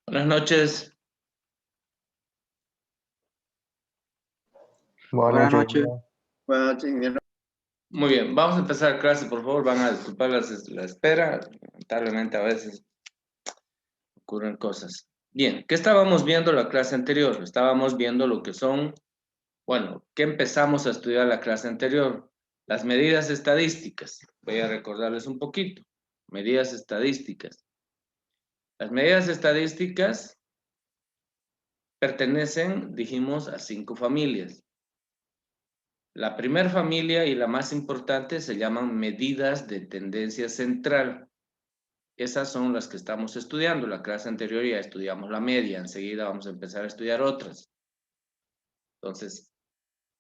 Buenas noches. Buenas Buenas noches, noches. Ingeniero. Buenas noches, ingeniero. Muy bien, vamos a empezar clase, por favor. Van a disculpar la espera. Lamentablemente a veces ocurren cosas. Bien, ¿qué estábamos viendo la clase anterior? Estábamos viendo lo que son, bueno, ¿qué empezamos a estudiar la clase anterior? Las medidas estadísticas. Voy a recordarles un poquito. Medidas estadísticas. Las medidas estadísticas pertenecen, dijimos, a 5 familias. La primera familia y la más importante se llaman medidas de tendencia central. Esas son las que estamos estudiando. La clase anterior ya estudiamos la media. Enseguida vamos a empezar a estudiar otras. Entonces,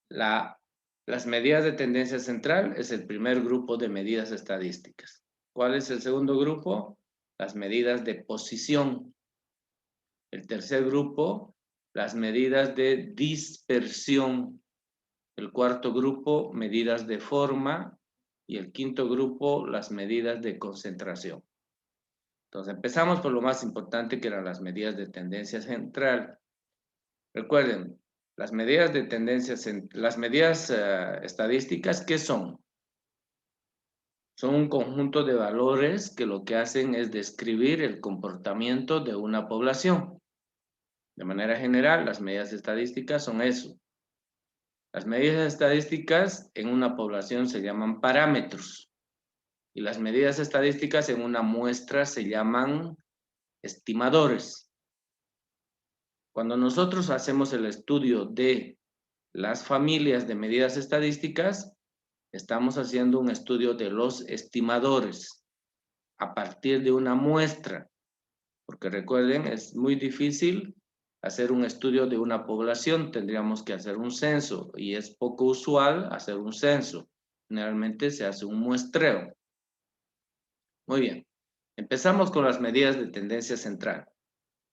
las medidas de tendencia central es el primer grupo de medidas estadísticas. ¿Cuál es el segundo grupo? Las medidas de posición. El tercer grupo, las medidas de dispersión. El cuarto grupo, medidas de forma. Y el quinto grupo, las medidas de concentración. Entonces, empezamos por lo más importante, que eran las medidas de tendencia central. Recuerden, las medidas de tendencia, las medidas estadísticas, ¿qué son? Son un conjunto de valores que lo que hacen es describir el comportamiento de una población. De manera general, las medidas estadísticas son eso. Las medidas estadísticas en una población se llaman parámetros. Y las medidas estadísticas en una muestra se llaman estimadores. Cuando nosotros hacemos el estudio de las familias de medidas estadísticas, estamos haciendo un estudio de los estimadores a partir de una muestra. Porque recuerden, es muy difícil hacer un estudio de una población. Tendríamos que hacer un censo y es poco usual hacer un censo. Generalmente se hace un muestreo. Muy bien. Empezamos con las medidas de tendencia central.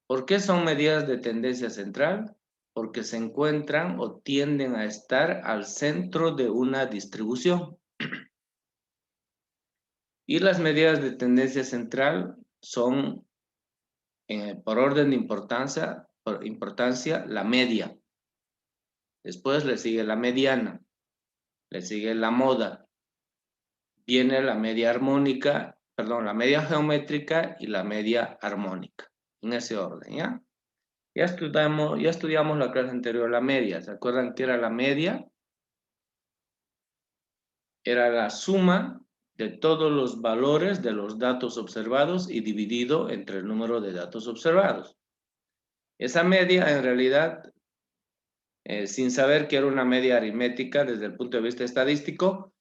¿Por qué son medidas de tendencia central? Porque se encuentran o tienden a estar al centro de una distribución. Y las medidas de tendencia central son, por orden de importancia, la media. Después le sigue la mediana, le sigue la moda, viene la media armónica, perdón, la media geométrica y la media armónica. En ese orden, ¿ya? Ya estudiamos la clase anterior la media. ¿Se acuerdan qué era la media? Era la suma de todos los valores de los datos observados y dividido entre el número de datos observados. Esa media, en realidad, sin saber que era una media aritmética desde el punto de vista estadístico,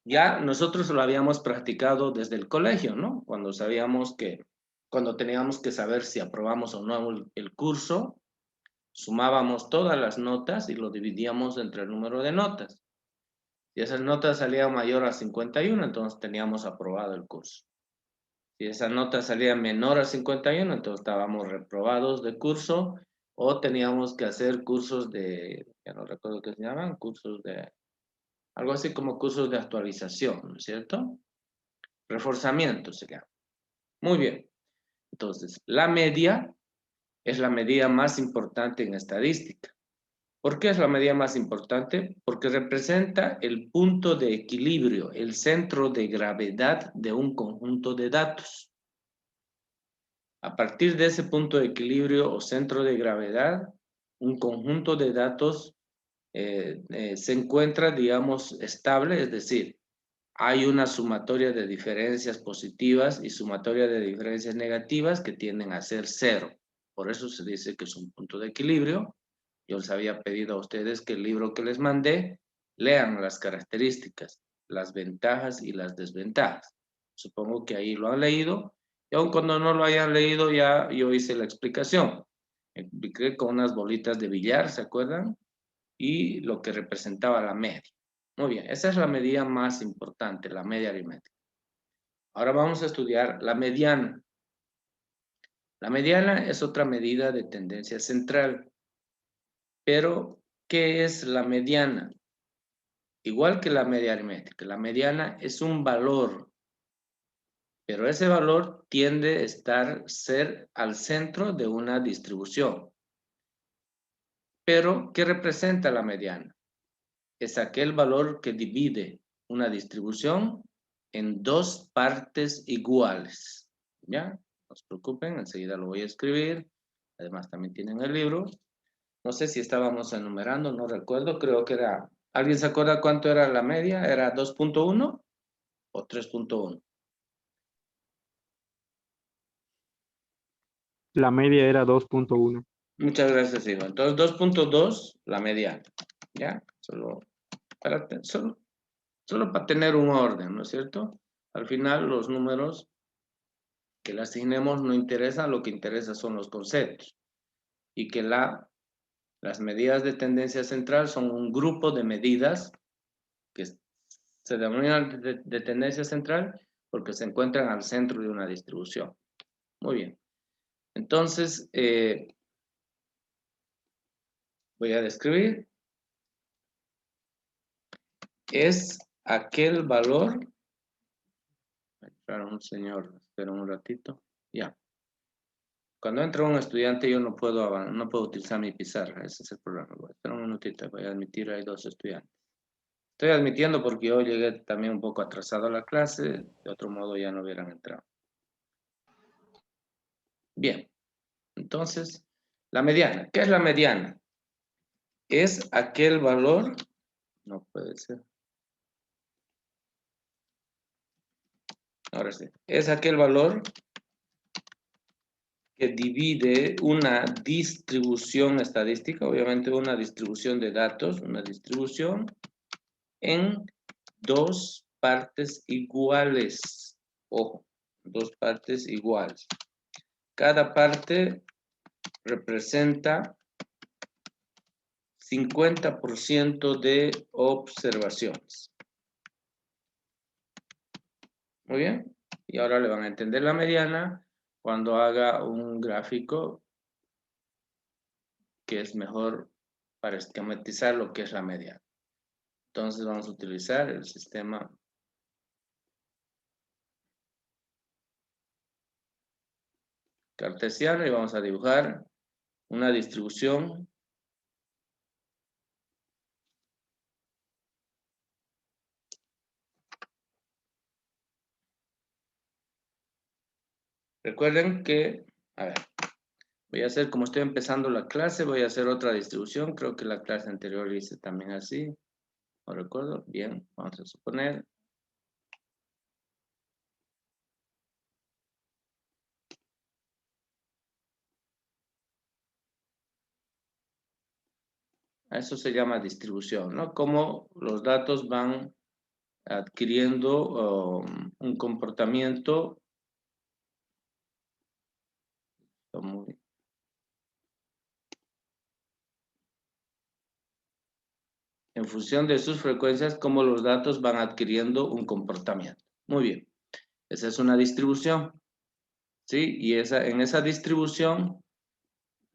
ya nosotros lo habíamos practicado desde el colegio, ¿no? Cuando teníamos que saber si aprobamos o no el curso, sumábamos todas las notas y lo dividíamos entre el número de notas. Si esas notas salían mayor a 51, entonces teníamos aprobado el curso. Si esa nota salía menor a 51, entonces estábamos reprobados de curso o teníamos que hacer cursos de, ya no recuerdo qué se llaman, cursos de, algo así como cursos de actualización, ¿no es cierto? Reforzamiento se llama. Muy bien. Entonces, la media es la medida más importante en estadística. ¿Por qué es la medida más importante? Porque representa el punto de equilibrio, el centro de gravedad de un conjunto de datos. A partir de ese punto de equilibrio o centro de gravedad, un conjunto de datos se encuentra, digamos, estable, es decir, hay una sumatoria de diferencias positivas y sumatoria de diferencias negativas que tienden a ser cero. Por eso se dice que es un punto de equilibrio. Yo les había pedido a ustedes que el libro que les mandé, lean las características, las ventajas y las desventajas. Supongo que ahí lo han leído. Y aun cuando no lo hayan leído, ya yo hice la explicación. Expliqué con unas bolitas de billar, ¿se acuerdan? Y lo que representaba la media. Muy bien, esa es la medida más importante, la media aritmética. Ahora vamos a estudiar la mediana. La mediana es otra medida de tendencia central. Pero, ¿qué es la mediana? Igual que la media aritmética, la mediana es un valor Pero ese valor tiende a ser al centro de una distribución. Pero, ¿qué representa la mediana? Es aquel valor que divide una distribución en dos partes iguales. ¿Ya? No se preocupen, enseguida lo voy a escribir. Además, también tienen el libro. No sé si estábamos enumerando, no recuerdo. Creo que era... ¿Alguien se acuerda cuánto era la media? ¿Era 2.1 o 3.1? La media era 2.1. Muchas gracias, hijo. Entonces, 2.2, la mediana. ¿Ya? Solo para tener un orden, ¿no es cierto? Al final, los números que le asignemos no interesan, lo que interesa son los conceptos. Y que las medidas de tendencia central son un grupo de medidas que se denominan de tendencia central porque se encuentran al centro de una distribución. Muy bien. Entonces, voy a describir. Es aquel valor. Espera un señor, espera un ratito. Ya. Cuando entra un estudiante yo no puedo utilizar mi pizarra, ese es el problema. Espera un minutito, voy a admitir, hay 2 estudiantes. Estoy admitiendo porque yo llegué también un poco atrasado a la clase, de otro modo ya no hubieran entrado. Bien, entonces, la mediana. ¿Qué es la mediana? Es aquel valor, no puede ser. Ahora sí, es aquel valor que divide una distribución estadística, obviamente una distribución de datos, una distribución en dos partes iguales. Ojo, dos partes iguales. Cada parte representa 50% de observaciones. Muy bien. Y ahora le van a entender la mediana cuando haga un gráfico que es mejor para esquematizar lo que es la mediana. Entonces vamos a utilizar el sistema cartesiano y vamos a dibujar una distribución recuerden que, a ver, voy a hacer, como estoy empezando la clase, voy a hacer otra distribución. Creo que la clase anterior hice también así. No recuerdo. Bien, vamos a suponer. Eso se llama distribución, ¿no? Cómo los datos van adquiriendo un comportamiento muy... En función de sus frecuencias, cómo los datos van adquiriendo un comportamiento. Muy bien. Esa es una distribución, ¿sí? Y en esa distribución,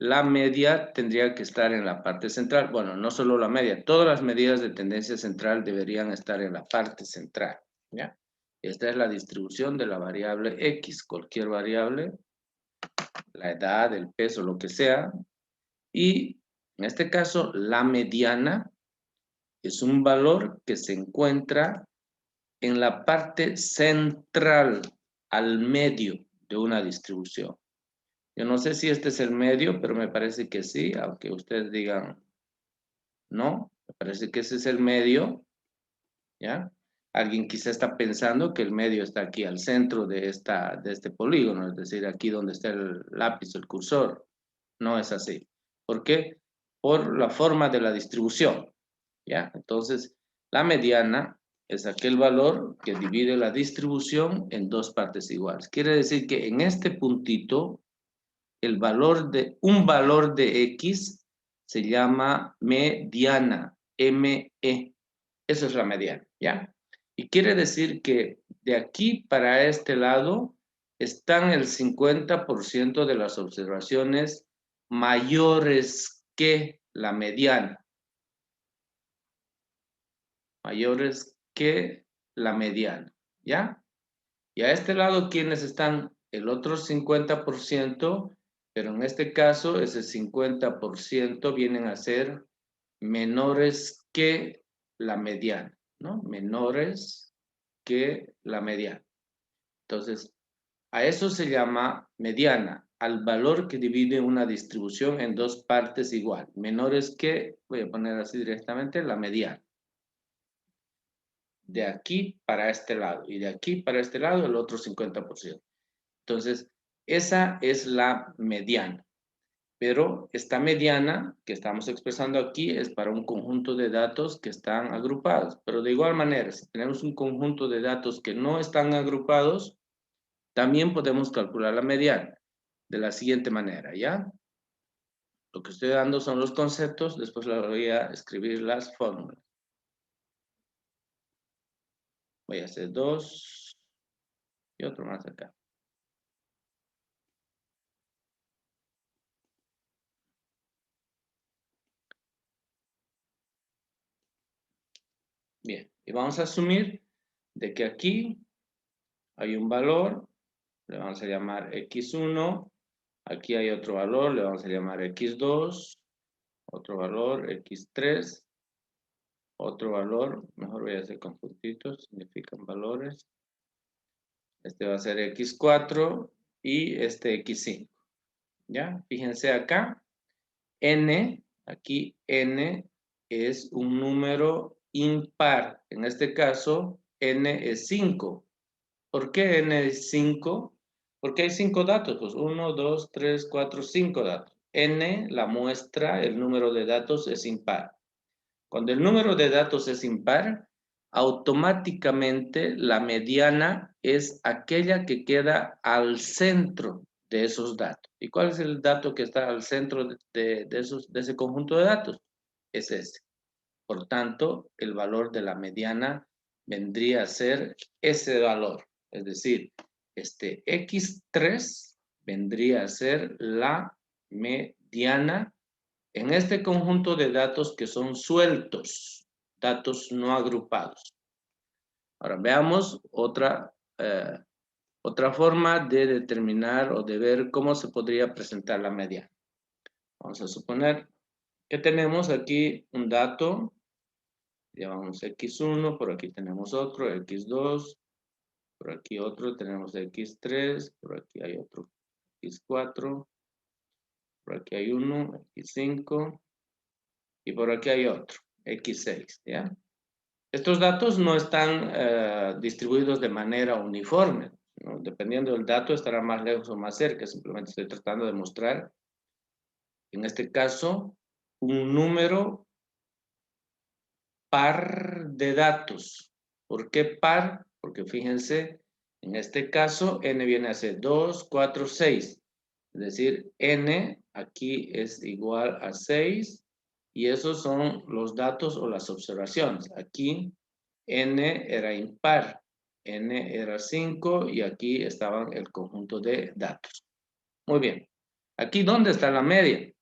la media tendría que estar en la parte central. Bueno, no solo la media, todas las medidas de tendencia central deberían estar en la parte central, ¿ya? Esta es la distribución de la variable X, cualquier variable, la edad, el peso, lo que sea. Y en este caso, la mediana es un valor que se encuentra en la parte central, al medio de una distribución. Yo no sé si este es el medio, pero me parece que sí, aunque ustedes digan no, me parece que ese es el medio, ¿ya? Alguien quizá está pensando que el medio está aquí al centro de este polígono, es decir, aquí donde está el lápiz, el cursor. No es así. ¿Por qué? Por la forma de la distribución, ¿ya? Entonces, la mediana es aquel valor que divide la distribución en dos partes iguales. Quiere decir que en este puntito, un valor de X se llama mediana, M-E. Eso es la mediana, ¿ya? Y quiere decir que de aquí para este lado están el 50% de las observaciones mayores que la mediana. Mayores que la mediana, ¿ya? Y a este lado, ¿quiénes están? El otro 50%, pero en este caso, ese 50% vienen a ser menores que la mediana, ¿no? Menores que la mediana. Entonces, a eso se llama mediana, al valor que divide una distribución en dos partes igual. Menores que, voy a poner así directamente, la mediana. De aquí para este lado y de aquí para este lado el otro 50%. Entonces, esa es la mediana. Pero esta mediana que estamos expresando aquí es para un conjunto de datos que están agrupados. Pero de igual manera, si tenemos un conjunto de datos que no están agrupados, también podemos calcular la mediana de la siguiente manera, ¿ya? Lo que estoy dando son los conceptos, después voy a escribir las fórmulas. Voy a hacer 2 y otro más acá. Bien, y vamos a asumir de que aquí hay un valor, le vamos a llamar x1, aquí hay otro valor, le vamos a llamar x2, otro valor x3, otro valor, mejor voy a hacer con puntitos, significan valores. Este va a ser x4 y este x5. ¿Ya? Fíjense acá, n, aquí n es un número impar. En este caso, n es 5. ¿Por qué n es 5? Porque hay 5 datos. Pues 1, 2, 3, 4, 5 datos. N, la muestra, el número de datos es impar. Cuando el número de datos es impar, automáticamente la mediana es aquella que queda al centro de esos datos. ¿Y cuál es el dato que está al centro de ese conjunto de datos? Es ese. Por tanto, el valor de la mediana vendría a ser ese valor. Es decir, este x3 vendría a ser la mediana en este conjunto de datos que son sueltos, datos no agrupados. Ahora veamos otra forma de determinar o de ver cómo se podría presentar la mediana. Vamos a suponer que tenemos aquí un dato, llamamos x1, por aquí tenemos otro, x2, por aquí otro, tenemos x3, por aquí hay otro, x4, por aquí hay uno, x5, y por aquí hay otro, x6, ¿ya? Estos datos no están distribuidos de manera uniforme, ¿no? Dependiendo del dato estará más lejos o más cerca, simplemente estoy tratando de mostrar, en este caso, un número par de datos. ¿Por qué par? Porque fíjense, en este caso, n viene a ser 2, 4, 6. Es decir, n aquí es igual a 6 y esos son los datos o las observaciones. Aquí n era impar, n era 5 y aquí estaban el conjunto de datos. Muy bien. Aquí, ¿dónde está la media?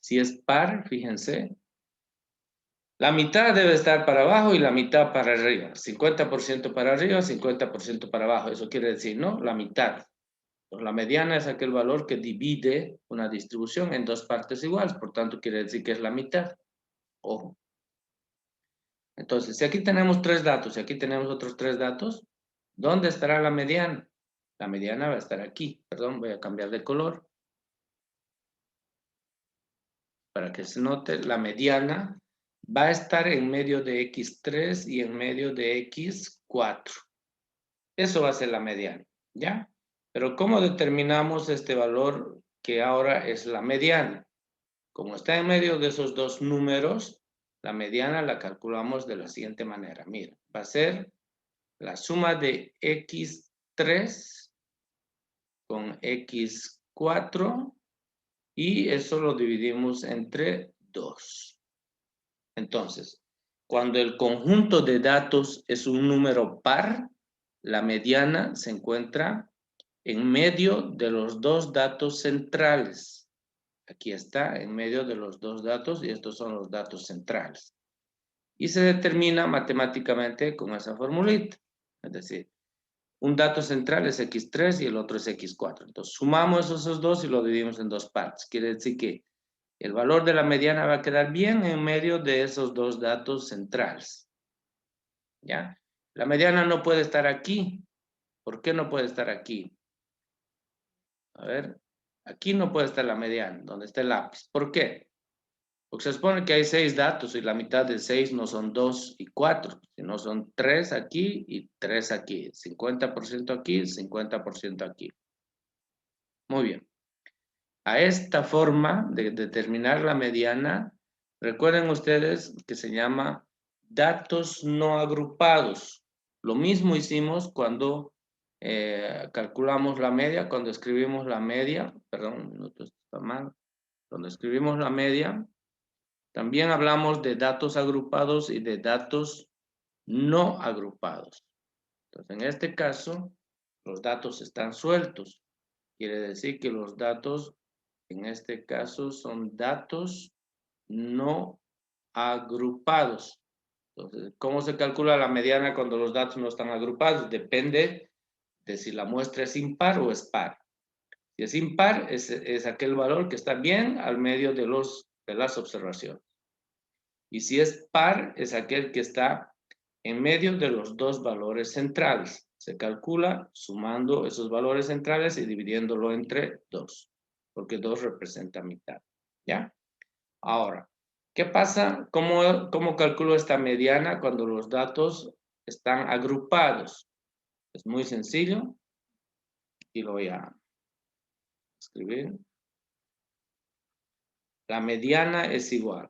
Si es par, fíjense, la mitad debe estar para abajo y la mitad para arriba. 50% para arriba, 50% para abajo. Eso quiere decir, ¿no? La mitad. Pues la mediana es aquel valor que divide una distribución en dos partes iguales. Por tanto, quiere decir que es la mitad. Ojo. Entonces, si aquí tenemos 3 datos y aquí tenemos otros 3 datos, ¿dónde estará la mediana? La mediana va a estar aquí. Perdón, voy a cambiar de color. Para que se note, la mediana va a estar en medio de x3 y en medio de x4. Eso va a ser la mediana, ¿ya? Pero ¿cómo determinamos este valor que ahora es la mediana? Como está en medio de esos dos números, la mediana la calculamos de la siguiente manera. Mira, va a ser la suma de x3 con x4 y eso lo dividimos entre 2. Entonces, cuando el conjunto de datos es un número par, la mediana se encuentra en medio de los dos datos centrales. Aquí está, en medio de los dos datos, y estos son los datos centrales. Y se determina matemáticamente con esa formulita. Es decir, Un dato central es x3 y el otro es x4. Entonces, sumamos esos dos y lo dividimos en dos partes. Quiere decir que el valor de la mediana va a quedar bien en medio de esos dos datos centrales. ¿Ya? La mediana no puede estar aquí. ¿Por qué no puede estar aquí? A ver, aquí no puede estar la mediana, donde está el lápiz. ¿Por qué? Porque se supone que hay 6 datos y la mitad de 6 no son 2 y 4, sino son 3 aquí y 3 aquí. 50% aquí, 50% aquí. Muy bien. A esta forma de determinar la mediana, recuerden ustedes que se llama datos no agrupados. Lo mismo hicimos cuando calculamos la media, cuando escribimos la media, perdón, un minuto, esto está mal. Cuando escribimos la media, también hablamos de datos agrupados y de datos no agrupados. Entonces, en este caso, los datos están sueltos. Quiere decir que los datos, en este caso, son datos no agrupados. Entonces, ¿cómo se calcula la mediana cuando los datos no están agrupados? Depende de si la muestra es impar o es par. Si es impar, es aquel valor que está bien al medio de las observaciones. Y si es par, es aquel que está en medio de los dos valores centrales. Se calcula sumando esos valores centrales y dividiéndolo entre 2, porque 2 representa mitad. ¿Ya? Ahora, ¿qué pasa? ¿Cómo calculo esta mediana cuando los datos están agrupados? Es muy sencillo y lo voy a escribir. La mediana es igual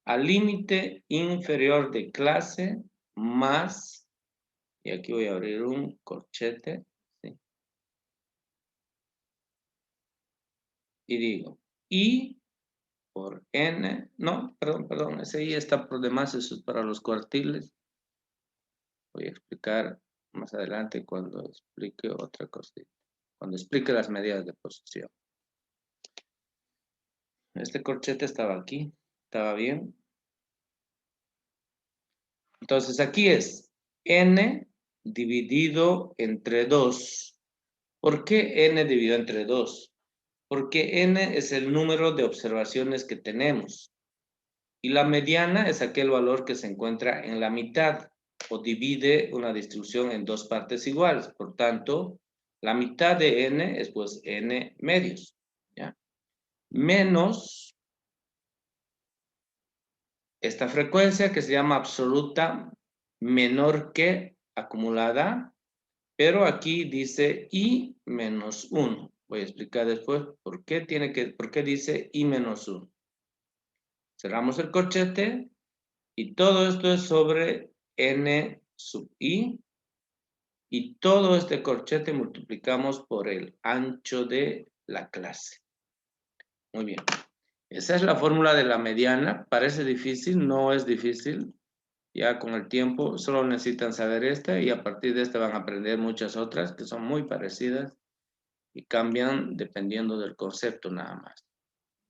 al límite inferior de clase más, y aquí voy a abrir un corchete, ¿sí? Y digo, I por N, no, perdón, ese I está por demás, eso es para los cuartiles. Voy a explicar más adelante cuando explique otra cosita, cuando explique las medidas de posición. Este corchete estaba aquí, ¿estaba bien? Entonces aquí es N dividido entre 2. ¿Por qué N dividido entre 2? Porque N es el número de observaciones que tenemos. Y la mediana es aquel valor que se encuentra en la mitad o divide una distribución en dos partes iguales. Por tanto, la mitad de N es pues N medios. ¿Ya? Menos esta frecuencia que se llama absoluta menor que acumulada, pero aquí dice I menos 1. Voy a explicar después por qué dice I menos 1. Cerramos el corchete y todo esto es sobre N sub I y todo este corchete multiplicamos por el ancho de la clase. Muy bien. Esa es la fórmula de la mediana. Parece difícil, no es difícil. Ya con el tiempo solo necesitan saber esta y a partir de esta van a aprender muchas otras que son muy parecidas y cambian dependiendo del concepto nada más.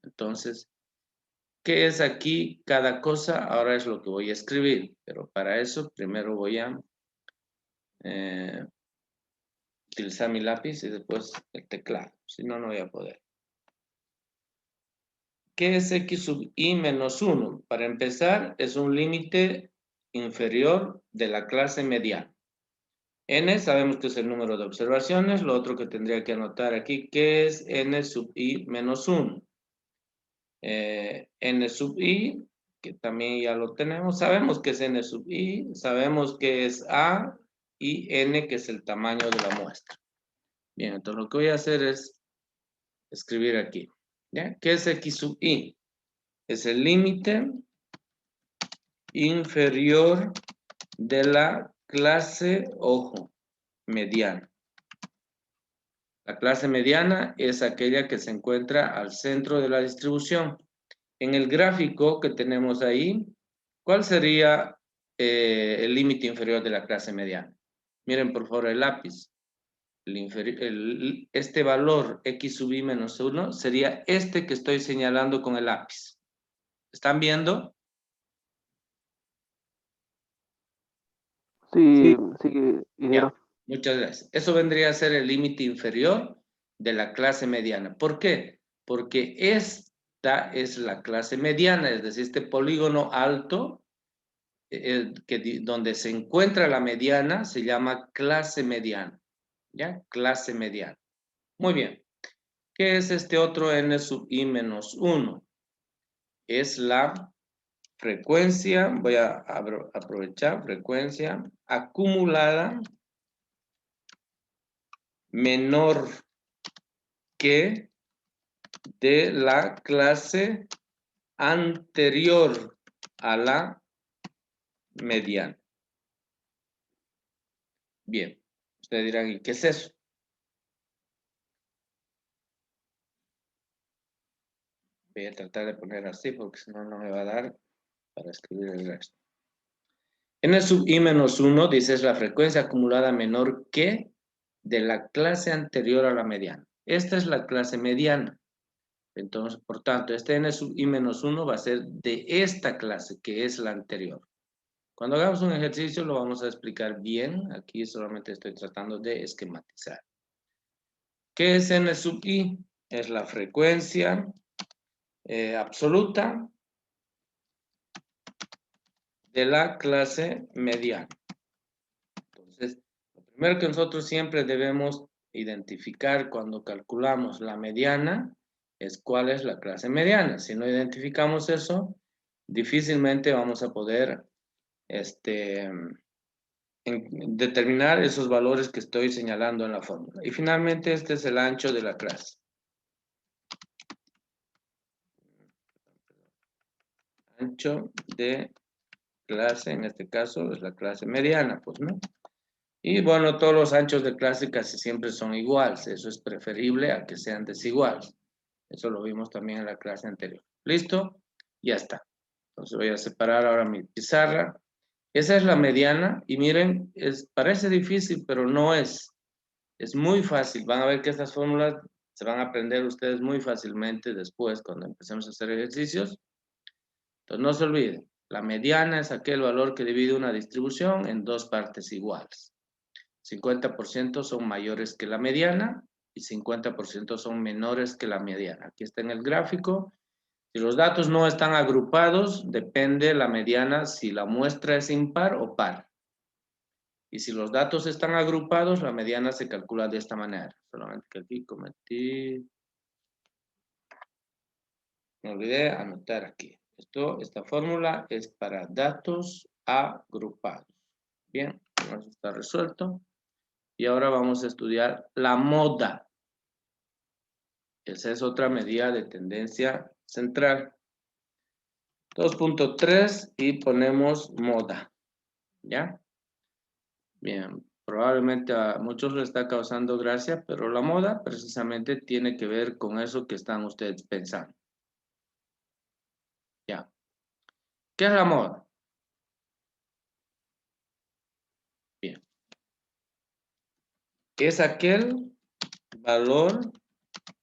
Entonces, ¿qué es aquí cada cosa? Ahora es lo que voy a escribir, pero para eso primero voy a utilizar mi lápiz y después el teclado, si no, no voy a poder. ¿Qué es x sub I menos 1? Para empezar, es un límite inferior de la clase mediana. N sabemos que es el número de observaciones. Lo otro que tendría que anotar aquí, ¿qué es N sub I menos 1? N sub I, que también ya lo tenemos. Sabemos que es N sub I, sabemos que es A y N, que es el tamaño de la muestra. Bien, entonces lo que voy a hacer es escribir aquí. ¿Ya? ¿Qué es X sub I? Es el límite inferior de la clase, ojo, mediana. La clase mediana es aquella que se encuentra al centro de la distribución. En el gráfico que tenemos ahí, ¿cuál sería el límite inferior de la clase mediana? Miren por favor el lápiz. Este valor x sub i menos 1 sería este que estoy señalando con el lápiz. ¿Están viendo? Sí, Sí. sí, Ya. Muchas gracias. Eso vendría a ser el límite inferior de la clase mediana. ¿Por qué? Porque esta es la clase mediana, es decir, este polígono alto, donde se encuentra la mediana, se llama clase mediana. ¿Ya? Clase mediana. Muy bien. ¿Qué es este otro n sub i menos 1? Es la frecuencia, voy a aprovechar, frecuencia acumulada menor que de la clase anterior a la mediana. Bien, ustedes dirán, ¿y qué es eso? Voy a tratar de poner así porque si no, no me va a dar para escribir el resto. N sub i menos 1 dice es la frecuencia acumulada menor que de la clase anterior a la mediana. Esta es la clase mediana. Entonces, por tanto, este n sub i menos 1 va a ser de esta clase, que es la anterior. Cuando hagamos un ejercicio lo vamos a explicar bien. Aquí solamente estoy tratando de esquematizar. ¿Qué es n sub i? Es la frecuencia absoluta de la clase mediana. Entonces, lo primero que nosotros siempre debemos identificar cuando calculamos la mediana es cuál es la clase mediana. Si no identificamos eso, difícilmente vamos a poder determinar esos valores que estoy señalando en la fórmula. Y finalmente este es el ancho de la clase. Ancho de clase, en este caso, es la clase mediana, pues, ¿no? Y bueno, todos los anchos de clase casi siempre son iguales. Eso es preferible a que sean desiguales. Eso lo vimos también en la clase anterior. ¿Listo? Ya está. Entonces voy a separar ahora mi pizarra. Esa es la mediana y miren, parece difícil, pero no es. Es muy fácil. Van a ver que estas fórmulas se van a aprender ustedes muy fácilmente después cuando empecemos a hacer ejercicios. Entonces no se olviden, la mediana es aquel valor que divide una distribución en dos partes iguales. 50% son mayores que la mediana y 50% son menores que la mediana. Aquí está en el gráfico. Si los datos no están agrupados, depende la mediana si la muestra es impar o par. Y si los datos están agrupados, la mediana se calcula de esta manera. Solamente que aquí cometí... Me olvidé anotar aquí. Esta fórmula es para datos agrupados. Bien, eso está resuelto. Y ahora vamos a estudiar la moda. Esa es otra medida de tendencia central. 2.3 y ponemos moda. ¿Ya? Bien, probablemente a muchos les está causando gracia, pero la moda precisamente tiene que ver con eso que están ustedes pensando. ¿Ya? ¿Qué es la moda? Bien. Es aquel valor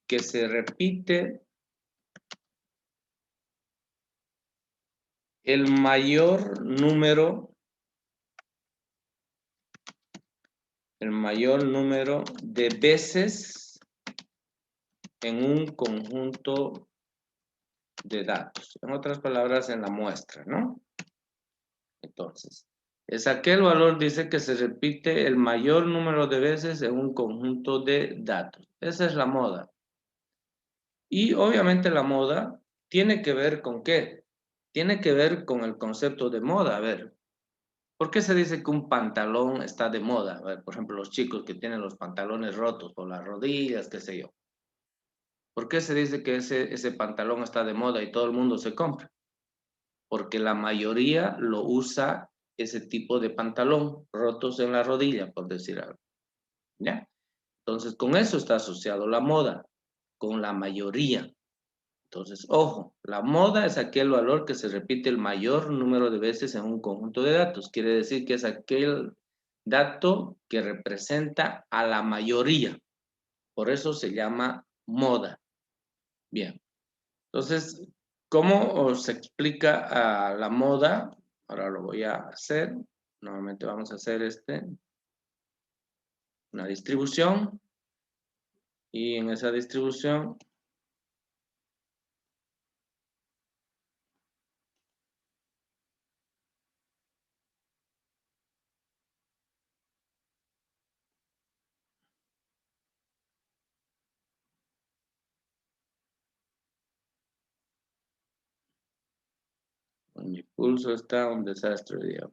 que se repite el mayor número de veces en un conjunto de datos. En otras palabras, en la muestra, ¿no? Entonces, es aquel valor, dice, que se repite el mayor número de veces en un conjunto de datos. Esa es la moda. Y obviamente la moda tiene que ver con ¿qué? Tiene que ver con el concepto de moda. A ver, ¿por qué se dice que un pantalón está de moda? A ver, por ejemplo, los chicos que tienen los pantalones rotos por las rodillas, qué sé yo. ¿Por qué se dice que ese pantalón está de moda y todo el mundo se compra? Porque la mayoría lo usa ese tipo de pantalón, rotos en la rodilla, por decir algo. ¿Ya? Entonces, con eso está asociado la moda, con la mayoría. Entonces, ojo, la moda es aquel valor que se repite el mayor número de veces en un conjunto de datos. Quiere decir que es aquel dato que representa a la mayoría. Por eso se llama moda. Bien. Entonces, ¿cómo se explica a la moda? Ahora lo voy a hacer. Nuevamente vamos a hacer este. una distribución, y en esa distribución mi pulso está un desastre hoy día.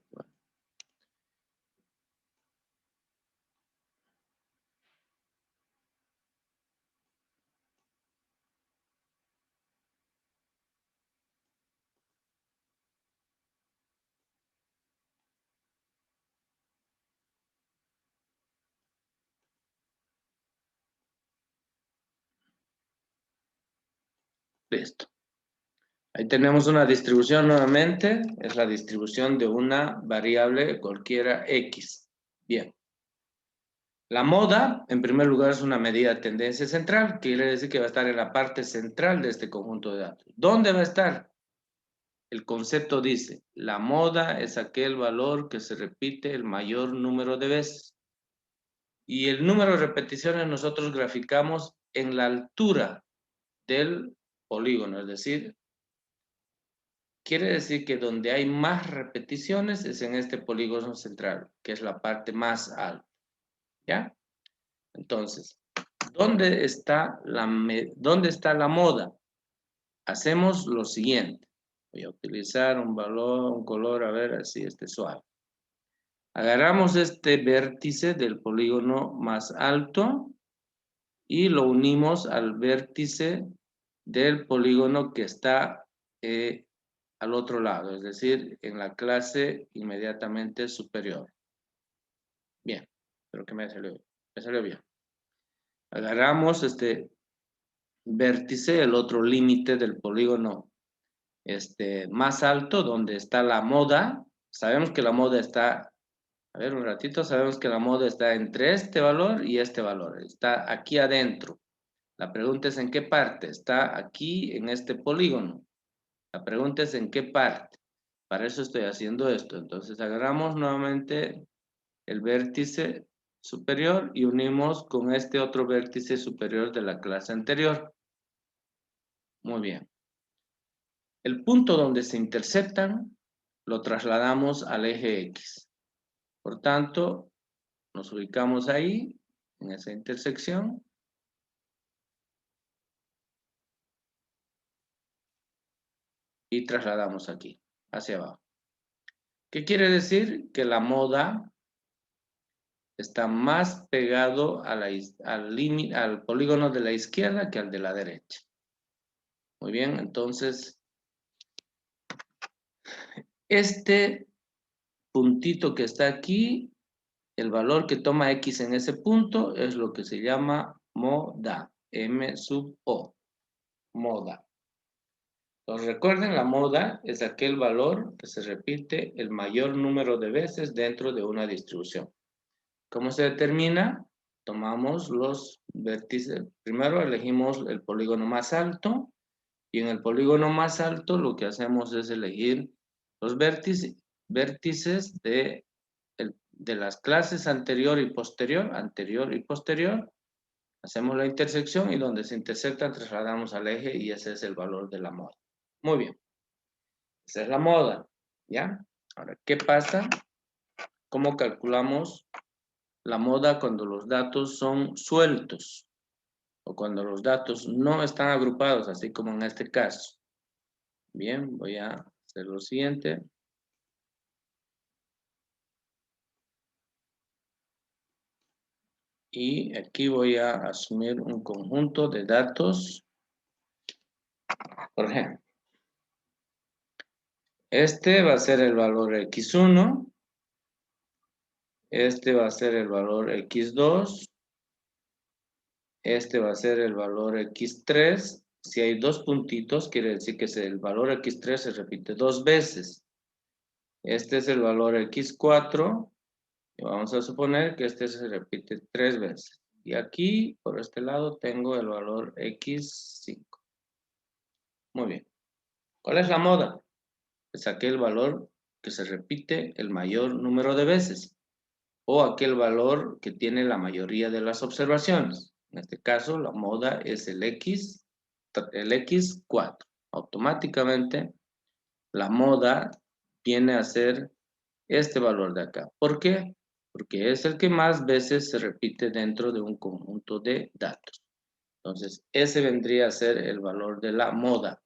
Listo. Ahí tenemos una distribución nuevamente, es la distribución de una variable cualquiera X. Bien. La moda, en primer lugar, es una medida de tendencia central, que quiere decir que va a estar en la parte central de este conjunto de datos. ¿Dónde va a estar? El concepto dice, la moda es aquel valor que se repite el mayor número de veces. Y el número de repeticiones nosotros graficamos en la altura del polígono, es decir, quiere decir que donde hay más repeticiones es en este polígono central, que es la parte más alta. ¿Ya? Entonces, ¿dónde está la moda? Hacemos lo siguiente. Voy a utilizar un color, a ver, así, suave. Agarramos este vértice del polígono más alto y lo unimos al vértice del polígono que está al otro lado, es decir, en la clase inmediatamente superior. Bien, espero que me salió bien. Agarramos este vértice, el otro límite del polígono más alto, donde está la moda. Sabemos que la moda está, a ver un ratito, sabemos que la moda está entre este valor y este valor. Está aquí adentro. La pregunta es en qué parte. Está aquí en este polígono. La pregunta es en qué parte. Para eso estoy haciendo esto. Entonces agarramos nuevamente el vértice superior y unimos con este otro vértice superior de la clase anterior. Muy bien. El punto donde se interceptan lo trasladamos al eje X. Por tanto, nos ubicamos ahí, en esa intersección. Y trasladamos aquí, hacia abajo. ¿Qué quiere decir? Que la moda está más pegado a al polígono de la izquierda que al de la derecha. Muy bien, entonces, este puntito que está aquí, el valor que toma X en ese punto es lo que se llama moda, M sub O, moda. Entonces recuerden, la moda es aquel valor que se repite el mayor número de veces dentro de una distribución. ¿Cómo se determina? Tomamos los vértices. Primero elegimos el polígono más alto y en el polígono más alto lo que hacemos es elegir los vértices de las clases anterior y posterior, hacemos la intersección y donde se intersectan trasladamos al eje y ese es el valor de la moda. Muy bien, esa es la moda, ¿ya? Ahora, ¿qué pasa? ¿Cómo calculamos la moda cuando los datos son sueltos o cuando los datos no están agrupados, así como en este caso? Bien, voy a hacer lo siguiente. Y aquí voy a asumir un conjunto de datos. Por ejemplo, este va a ser el valor x1, este va a ser el valor x2, este va a ser el valor x3. Si hay dos puntitos, quiere decir que el valor x3 se repite dos veces. Este es el valor x4, y vamos a suponer que este se repite tres veces. Y aquí, por este lado, tengo el valor x5. Muy bien. ¿Cuál es la moda? Es aquel valor que se repite el mayor número de veces. o aquel valor que tiene la mayoría de las observaciones. En este caso, la moda es el X4. Automáticamente, la moda viene a ser este valor de acá. ¿Por qué? Porque es el que más veces se repite dentro de un conjunto de datos. Entonces, ese vendría a ser el valor de la moda.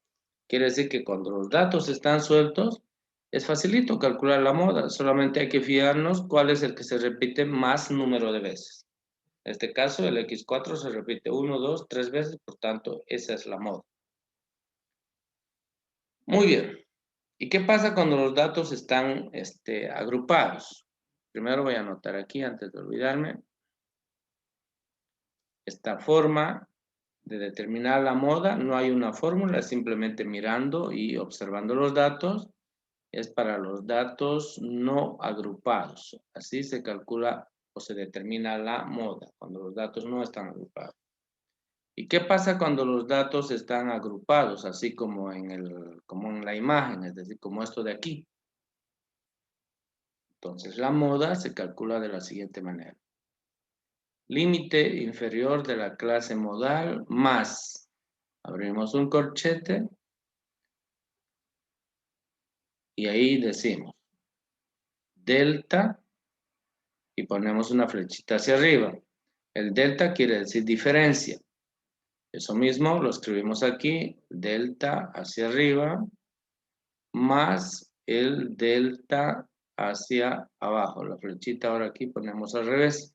Quiere decir que cuando los datos están sueltos, es facilito calcular la moda. Solamente hay que fijarnos cuál es el que se repite más número de veces. En este caso, el X4 se repite 1, 2, 3 veces, por tanto, esa es la moda. Muy bien. ¿Y qué pasa cuando los datos están agrupados? Primero voy a anotar aquí, antes de olvidarme, esta forma de determinar la moda. No hay una fórmula, es simplemente mirando y observando los datos. Es para los datos no agrupados. Así se calcula o se determina la moda, cuando los datos no están agrupados. ¿Y qué pasa cuando los datos están agrupados, así como en la imagen, es decir, como esto de aquí? Entonces, la moda se calcula de la siguiente manera. Límite inferior de la clase modal más, abrimos un corchete, y ahí decimos delta, y ponemos una flechita hacia arriba. El delta quiere decir diferencia. Eso mismo lo escribimos aquí, delta hacia arriba, más el delta hacia abajo. La flechita ahora aquí ponemos al revés.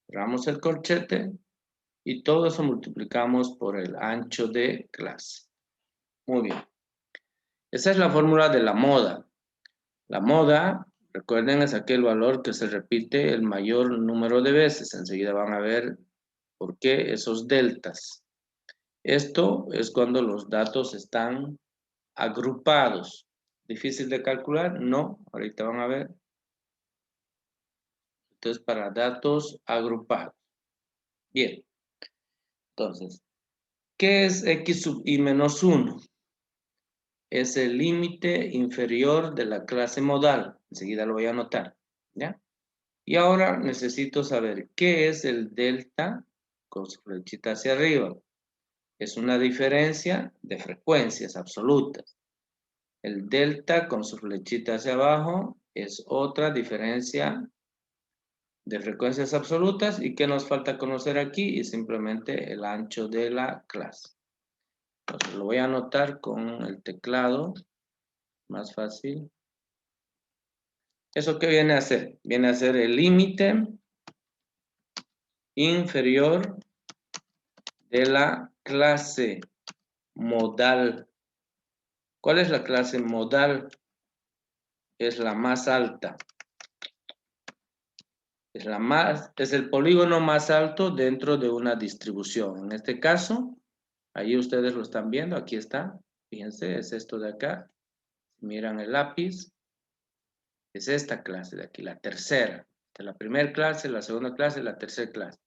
Cerramos el corchete y todo eso multiplicamos por el ancho de clase. Muy bien. Esa es la fórmula de la moda. La moda, recuerden, es aquel valor que se repite el mayor número de veces. Enseguida van a ver por qué esos deltas. Esto es cuando los datos están agrupados. ¿Difícil de calcular? No, ahorita van a ver. Entonces, para datos agrupados. Bien, entonces, ¿qué es x sub i menos 1? Es el límite inferior de la clase modal. Enseguida lo voy a anotar, ¿ya? Y ahora necesito saber qué es el delta con su flechita hacia arriba. Es una diferencia de frecuencias absolutas. El delta con su flechita hacia abajo es otra diferencia de frecuencias absolutas. ¿Y qué nos falta conocer aquí? Y simplemente el ancho de la clase. Entonces lo voy a anotar con el teclado, más fácil. ¿Eso qué viene a hacer? Viene a ser el límite inferior de la clase modal. ¿Cuál es la clase modal? Es la más alta. Es el polígono más alto dentro de una distribución. En este caso, ahí ustedes lo están viendo, aquí está. Fíjense, es esto de acá. Miran el lápiz. Es esta clase de aquí, la tercera. Esta es la primera clase, la segunda clase, la tercera clase.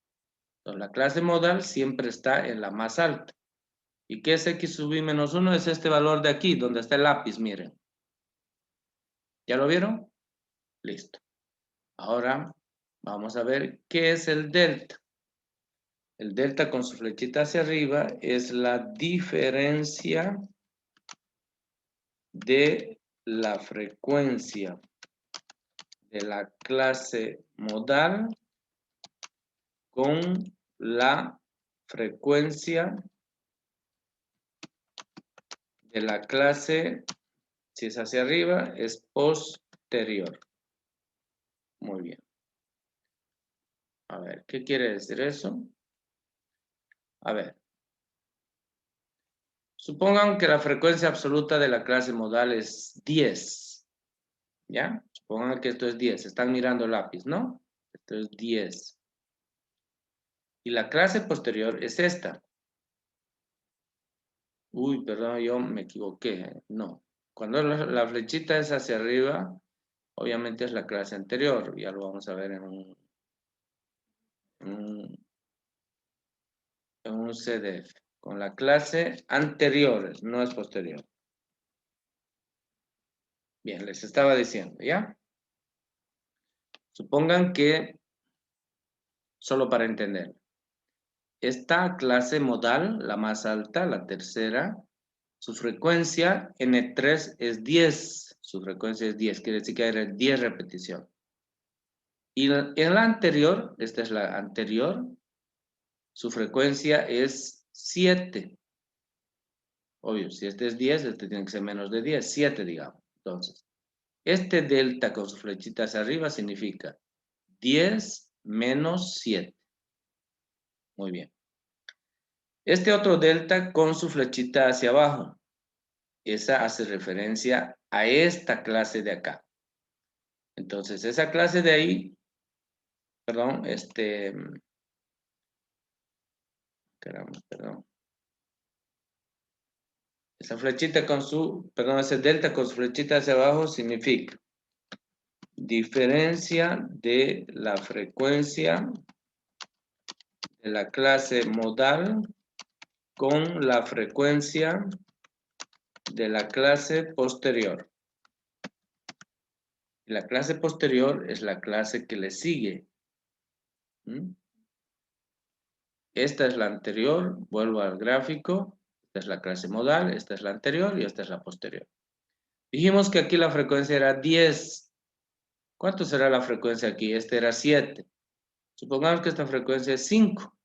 Entonces, la clase modal siempre está en la más alta. ¿Y qué es x sub i menos 1? Es este valor de aquí, donde está el lápiz, miren. ¿Ya lo vieron? Listo. Ahora vamos a ver qué es el delta. El delta con su flechita hacia arriba es la diferencia de la frecuencia de la clase modal con la frecuencia de la clase, si es hacia arriba, es posterior. Muy bien. A ver, ¿qué quiere decir eso? A ver. Supongan que la frecuencia absoluta de la clase modal es 10. ¿Ya? Supongan que esto es 10. Están mirando el lápiz, ¿no? Esto es 10. Y la clase posterior es esta. Uy, perdón, yo me equivoqué. No. Cuando la flechita es hacia arriba, obviamente es la clase anterior. Ya lo vamos a ver en un CDF. Con la clase anterior, no es posterior. Bien, les estaba diciendo, ¿ya? Supongan que, solo para entender, esta clase modal, la más alta, la tercera, su frecuencia N3 es 10. Su frecuencia es 10, quiere decir que hay 10 repeticiones. Y en la anterior, esta es la anterior, su frecuencia es 7. Obvio, si este es 10, este tiene que ser menos de 10, 7 digamos. Entonces, este delta con su flechita hacia arriba significa 10 menos 7. Muy bien. Este otro delta con su flechita hacia abajo, esa hace referencia a esta clase de acá. Entonces, esa clase de ahí, perdón, perdón. Esa flechita con su, perdón, ese delta con su flechita hacia abajo significa diferencia de la frecuencia de la clase modal con la frecuencia de la clase posterior. Y la clase posterior es la clase que le sigue. Esta es la anterior, vuelvo al gráfico. Esta es la clase modal, esta es la anterior y esta es la posterior. Dijimos que aquí la frecuencia era 10. ¿Cuánto será la frecuencia aquí? Esta era 7. Supongamos que esta frecuencia es 5.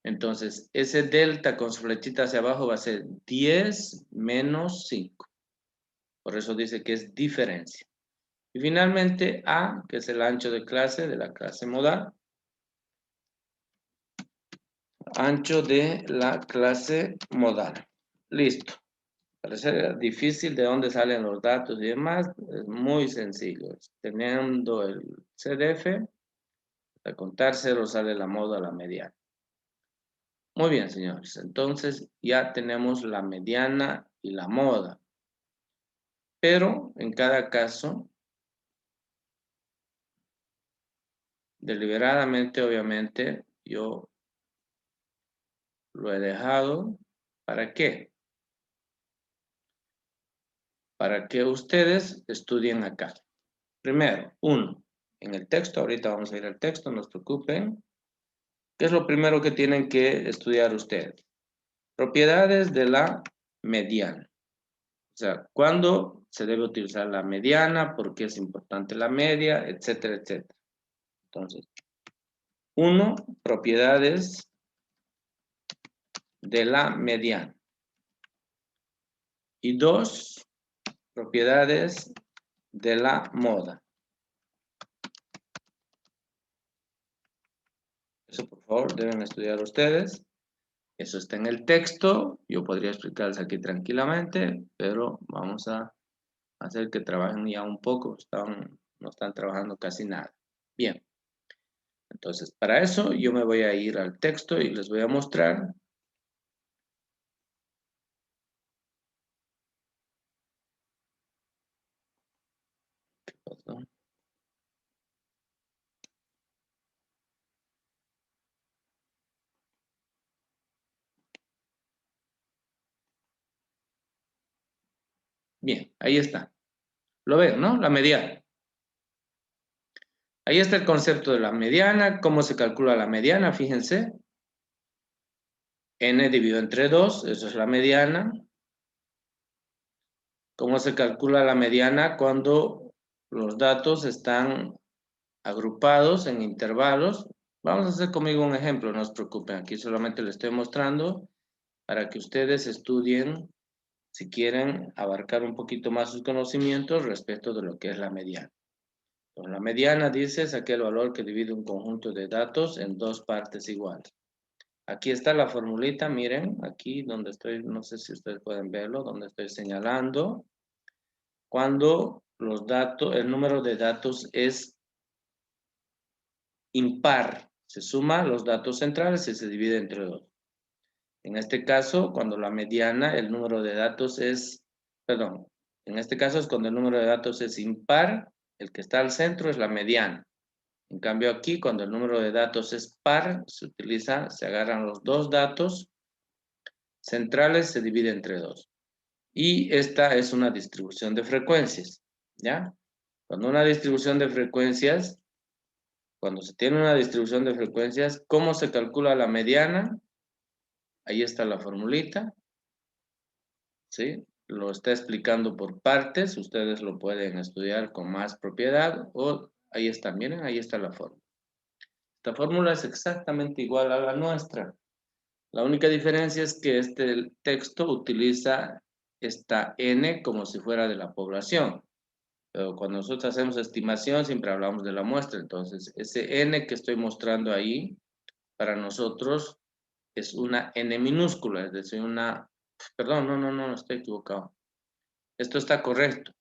Entonces, ese delta con su flechita hacia abajo va a ser 10 menos 5. Por eso dice que es diferencia. Y finalmente, A, que es el ancho de clase de la clase modal. Ancho de la clase modal. Listo. Parece difícil de dónde salen los datos y demás. Es muy sencillo. Teniendo el CDF, al contar 0 sale la moda a la mediana. Muy bien, señores. Entonces ya tenemos la mediana y la moda. Pero en cada caso, deliberadamente, obviamente, yo lo he dejado. ¿Para qué? Para que ustedes estudien acá. Primero, 1. En el texto, ahorita vamos a ir al texto, no se preocupen. ¿Qué es lo primero que tienen que estudiar ustedes? Propiedades de la mediana. O sea, ¿cuándo se debe utilizar la mediana? ¿Por qué es importante la media? Etcétera, etcétera. Entonces, 1. Propiedades de la mediana. Y 2. Propiedades de la moda. Eso, por favor, deben estudiar ustedes. Eso está en el texto. Yo podría explicarles aquí tranquilamente, pero vamos a hacer que trabajen ya un poco. No están trabajando casi nada. Bien. Entonces, para eso yo me voy a ir al texto y les voy a mostrar. ¿Qué pasó? Bien, ahí está. Lo ven, ¿no? La mediana. Ahí está el concepto de la mediana. ¿Cómo se calcula la mediana? Fíjense. N dividido entre 2, eso es la mediana. ¿Cómo se calcula la mediana? Cuando los datos están agrupados en intervalos. Vamos a hacer conmigo un ejemplo, no se preocupen. Aquí solamente les estoy mostrando para que ustedes estudien, si quieren, abarcar un poquito más sus conocimientos respecto de lo que es la mediana. Entonces, la mediana dice es aquel valor que divide un conjunto de datos en dos partes iguales. Aquí está la formulita, miren, aquí donde estoy, no sé si ustedes pueden verlo, donde estoy señalando. Cuando los datos, el número de datos es impar, se suma los datos centrales y se divide entre 2. En este caso, cuando la mediana, el número de datos es, perdón, en este caso es cuando el número de datos es impar, el que está al centro es la mediana. En cambio aquí, cuando el número de datos es par, se agarran los dos datos centrales, se divide entre 2. Y esta es una distribución de frecuencias, ¿ya? Cuando una distribución de frecuencias, cuando se tiene una distribución de frecuencias, ¿cómo se calcula la mediana? Ahí está la formulita, ¿sí? Lo está explicando por partes, ustedes lo pueden estudiar con más propiedad, o ahí está, miren, ahí está la fórmula. Esta fórmula es exactamente igual a la nuestra. La única diferencia es que este texto utiliza esta N como si fuera de la población. Pero cuando nosotros hacemos estimación siempre hablamos de la muestra. Entonces, ese N que estoy mostrando ahí, para nosotros es una N minúscula, es decir, una... Perdón, no, estoy equivocado. Esto está correcto.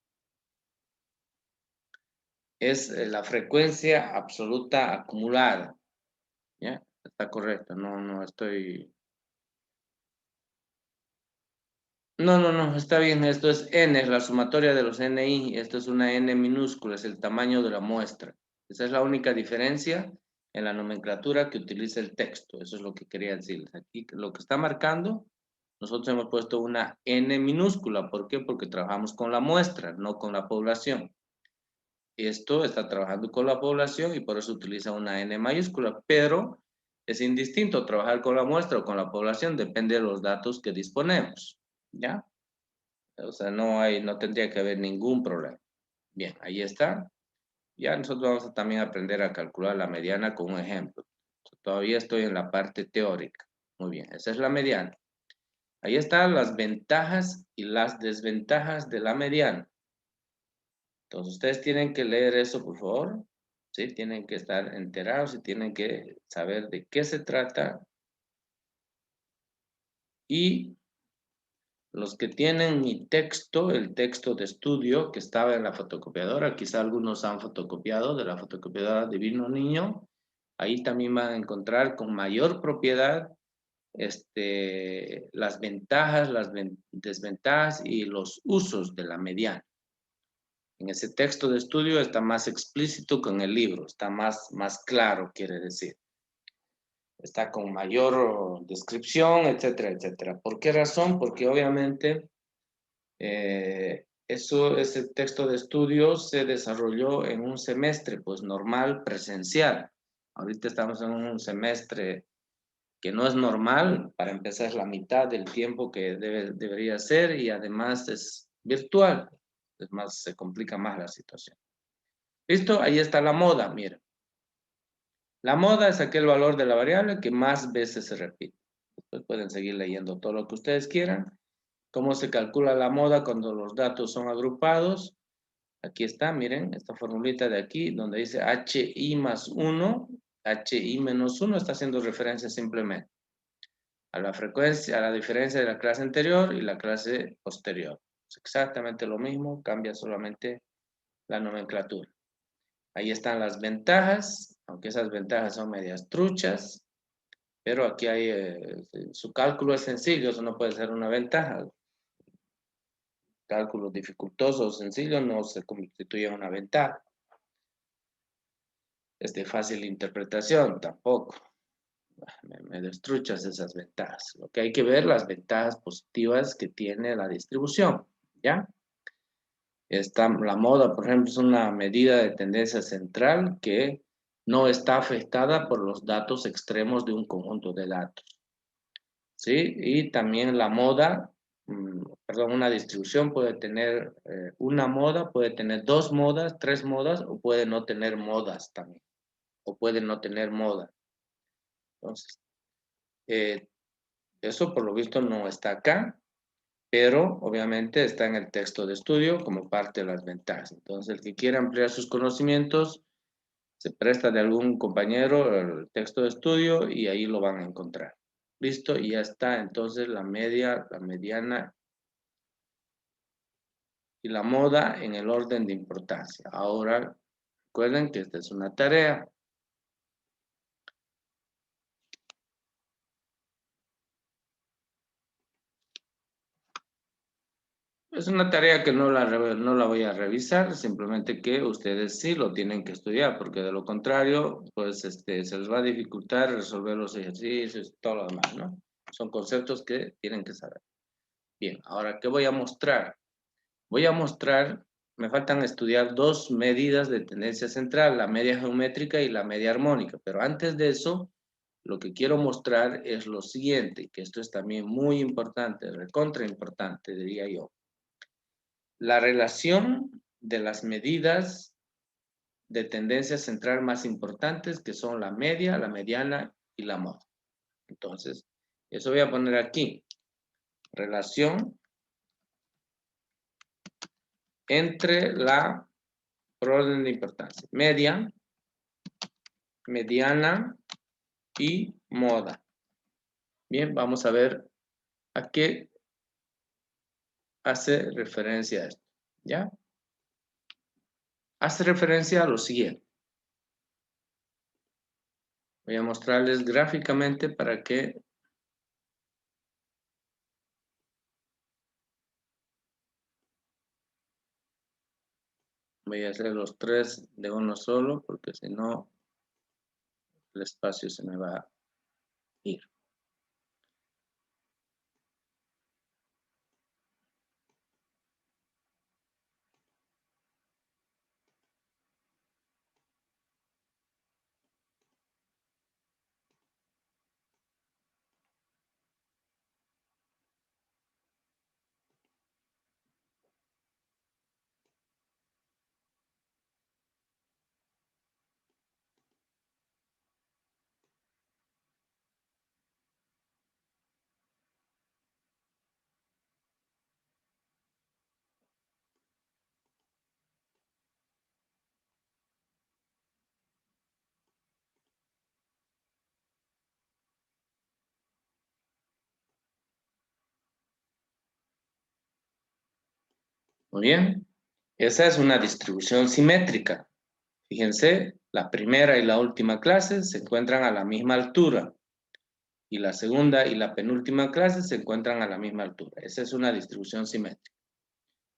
Es la frecuencia absoluta acumulada. ¿Ya? Está correcto, no estoy... No, está bien, esto es N, es la sumatoria de los NI, esto es una N minúscula, es el tamaño de la muestra. Esa es la única diferencia en la nomenclatura que utiliza el texto, eso es lo que quería decirles. Aquí lo que está marcando, nosotros hemos puesto una N minúscula, ¿por qué? Porque trabajamos con la muestra, no con la población. Esto está trabajando con la población y por eso utiliza una N mayúscula, pero es indistinto trabajar con la muestra o con la población, depende de los datos que disponemos, ¿ya? O sea, no tendría que haber ningún problema. Bien, ahí está. Ya nosotros vamos a también aprender a calcular la mediana con un ejemplo. Todavía estoy en la parte teórica. Muy bien, esa es la mediana. Ahí están las ventajas y las desventajas de la mediana. Entonces, ustedes tienen que leer eso, por favor. ¿Sí? Tienen que estar enterados y tienen que saber de qué se trata. Y los que tienen mi texto, el texto de estudio que estaba en la fotocopiadora, quizá algunos han fotocopiado de la fotocopiadora Divino Niño, ahí también van a encontrar con mayor propiedad las ventajas, las desventajas y los usos de la mediana. En ese texto de estudio está más explícito que en el libro, está más claro, quiere decir. Está con mayor descripción, etcétera, etcétera. ¿Por qué razón? Porque obviamente ese texto de estudio se desarrolló en un semestre, pues normal, presencial. Ahorita estamos en un semestre que no es normal, para empezar es la mitad del tiempo que debería ser y además es virtual. Es más, se complica más la situación. ¿Listo? Ahí está la moda, mira. La moda es aquel valor de la variable que más veces se repite. Después pueden seguir leyendo todo lo que ustedes quieran. ¿Cómo se calcula la moda cuando los datos son agrupados? Aquí está, miren, esta formulita de aquí, donde dice HI más 1, HI menos 1, está haciendo referencia simplemente a la frecuencia, a la diferencia de la clase anterior y la clase posterior. Es exactamente lo mismo, cambia solamente la nomenclatura. Ahí están las ventajas, aunque esas ventajas son medias truchas, pero aquí hay, su cálculo es sencillo, eso no puede ser una ventaja. Cálculos dificultosos o sencillos no se constituyen una ventaja. Es de fácil interpretación, tampoco. Me destruchas esas ventajas. Lo que hay que ver, las ventajas positivas que tiene la distribución, ¿ya? La moda, por ejemplo, es una medida de tendencia central que no está afectada por los datos extremos de un conjunto de datos, ¿sí? Y también la moda, perdón, una distribución puede tener una moda, puede tener dos modas, tres modas, o puede no tener modas también, o puede no tener moda. Entonces, eso por lo visto no está acá, pero obviamente está en el texto de estudio como parte de las ventajas. Entonces, el que quiera ampliar sus conocimientos, se presta de algún compañero el texto de estudio y ahí lo van a encontrar. Listo, y ya está. Entonces, la media, la mediana y la moda en el orden de importancia. Ahora, recuerden que esta es una tarea. Es una tarea que no la voy a revisar, simplemente que ustedes sí lo tienen que estudiar, porque de lo contrario, pues se les va a dificultar resolver los ejercicios y todo lo demás, ¿no? Son conceptos que tienen que saber. Bien, ahora, ¿qué voy a mostrar? Voy a mostrar me faltan estudiar dos medidas de tendencia central, la media geométrica y la media armónica. Pero antes de eso, lo que quiero mostrar es lo siguiente, que esto es también muy importante, recontra importante, diría yo. La relación de las medidas de tendencia central más importantes, que son la media, la mediana y la moda. Entonces, eso voy a poner aquí. Relación entre la, por orden de importancia, media, mediana y moda. Bien, vamos a ver a qué hace referencia esto, ¿ya? Hace referencia a lo siguiente. Voy a mostrarles gráficamente para que voy a hacer los tres de uno solo, porque si no, el espacio se me va a ir. Muy bien. Esa es una distribución simétrica. Fíjense, la primera y la última clase se encuentran a la misma altura y la segunda y la penúltima clase se encuentran a la misma altura. Esa es una distribución simétrica.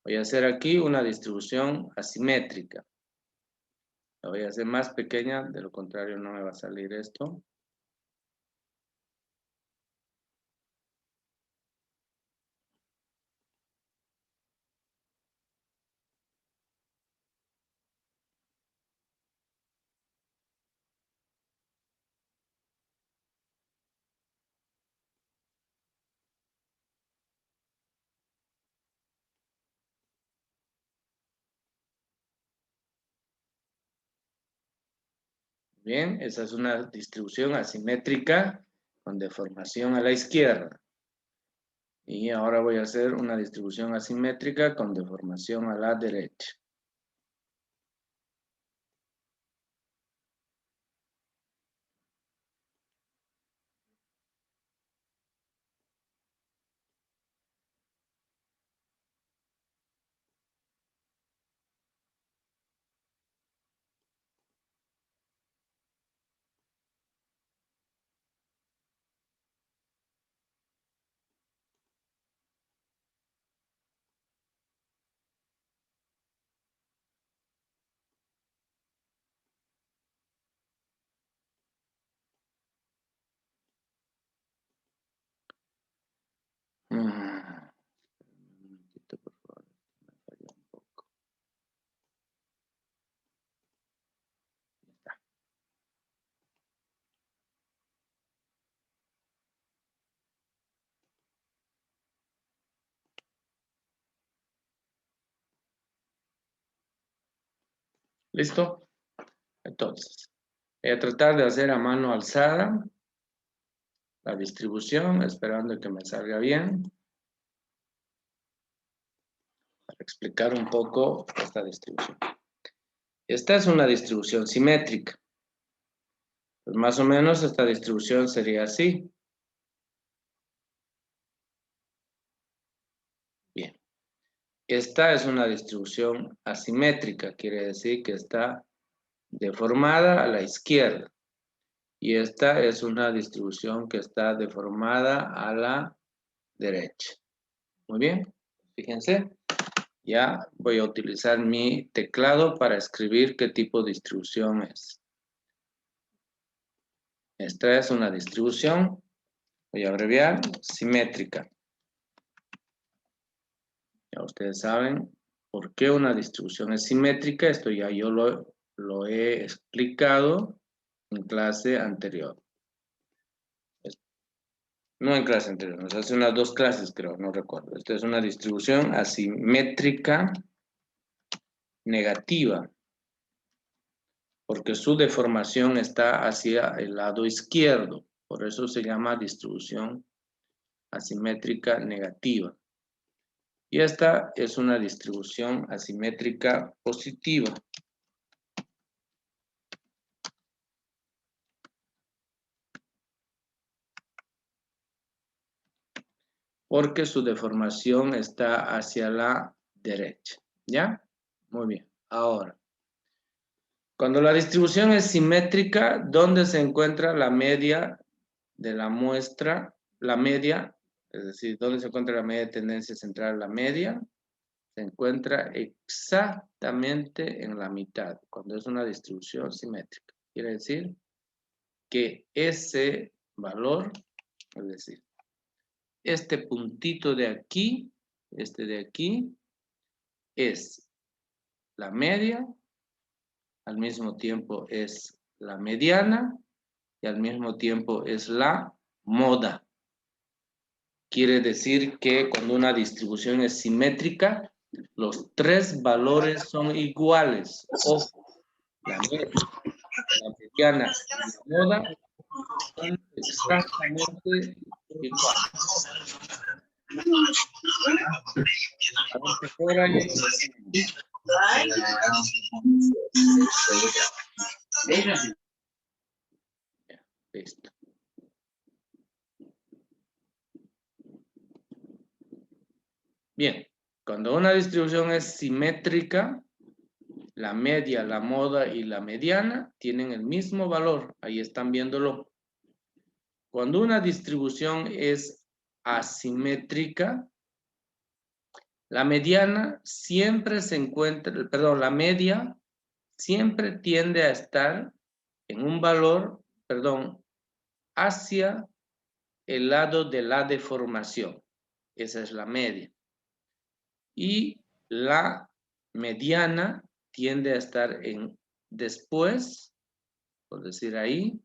Voy a hacer aquí una distribución asimétrica. La voy a hacer más pequeña, de lo contrario no me va a salir esto. Bien, esa es una distribución asimétrica con deformación a la izquierda. Y ahora voy a hacer una distribución asimétrica con deformación a la derecha. Un momentito, por favor. Me falló un poco. ¿Listo? Entonces, voy a tratar de hacer a mano alzada la distribución, esperando que me salga bien. Para explicar un poco esta distribución. Esta es una distribución simétrica. Pues más o menos esta distribución sería así. Bien. Esta es una distribución asimétrica, quiere decir que está deformada a la izquierda. Y esta es una distribución que está deformada a la derecha. Muy bien, fíjense. Ya voy a utilizar mi teclado para escribir qué tipo de distribución es. Esta es una distribución, voy a abreviar, simétrica. Ya ustedes saben ¿Por qué una distribución es simétrica? Esto ya yo lo he explicado en clase anterior. No en clase anterior, nos hace unas 2 clases creo, no recuerdo. Esta es una distribución asimétrica negativa, porque su deformación está hacia el lado izquierdo. Por eso se llama distribución asimétrica negativa. Y esta es una distribución asimétrica positiva. Porque su deformación está hacia la derecha. ¿Ya? Muy bien. Ahora, cuando la distribución es simétrica, ¿dónde se encuentra la media de la muestra? La media, es decir, ¿dónde se encuentra la media de tendencia central? La media se encuentra exactamente en la mitad, cuando es una distribución simétrica. Quiere decir que ese valor, es decir, este puntito de aquí, este de aquí, es la media, al mismo tiempo es la mediana y al mismo tiempo es la moda. Quiere decir que cuando una distribución es simétrica, los 3 valores son iguales. Ojo, la media, la mediana y la moda son exactamente iguales. A ver, ¿qué fuera ahí? Listo. Bien, cuando una distribución es simétrica, la media, la moda y la mediana tienen el mismo valor. Ahí están viéndolo. Cuando una distribución es asimétrica, la mediana siempre se encuentra, perdón, la media siempre tiende a estar en un valor, perdón, hacia el lado de la deformación. Esa es la media. Y la mediana tiende a estar después, por decir ahí.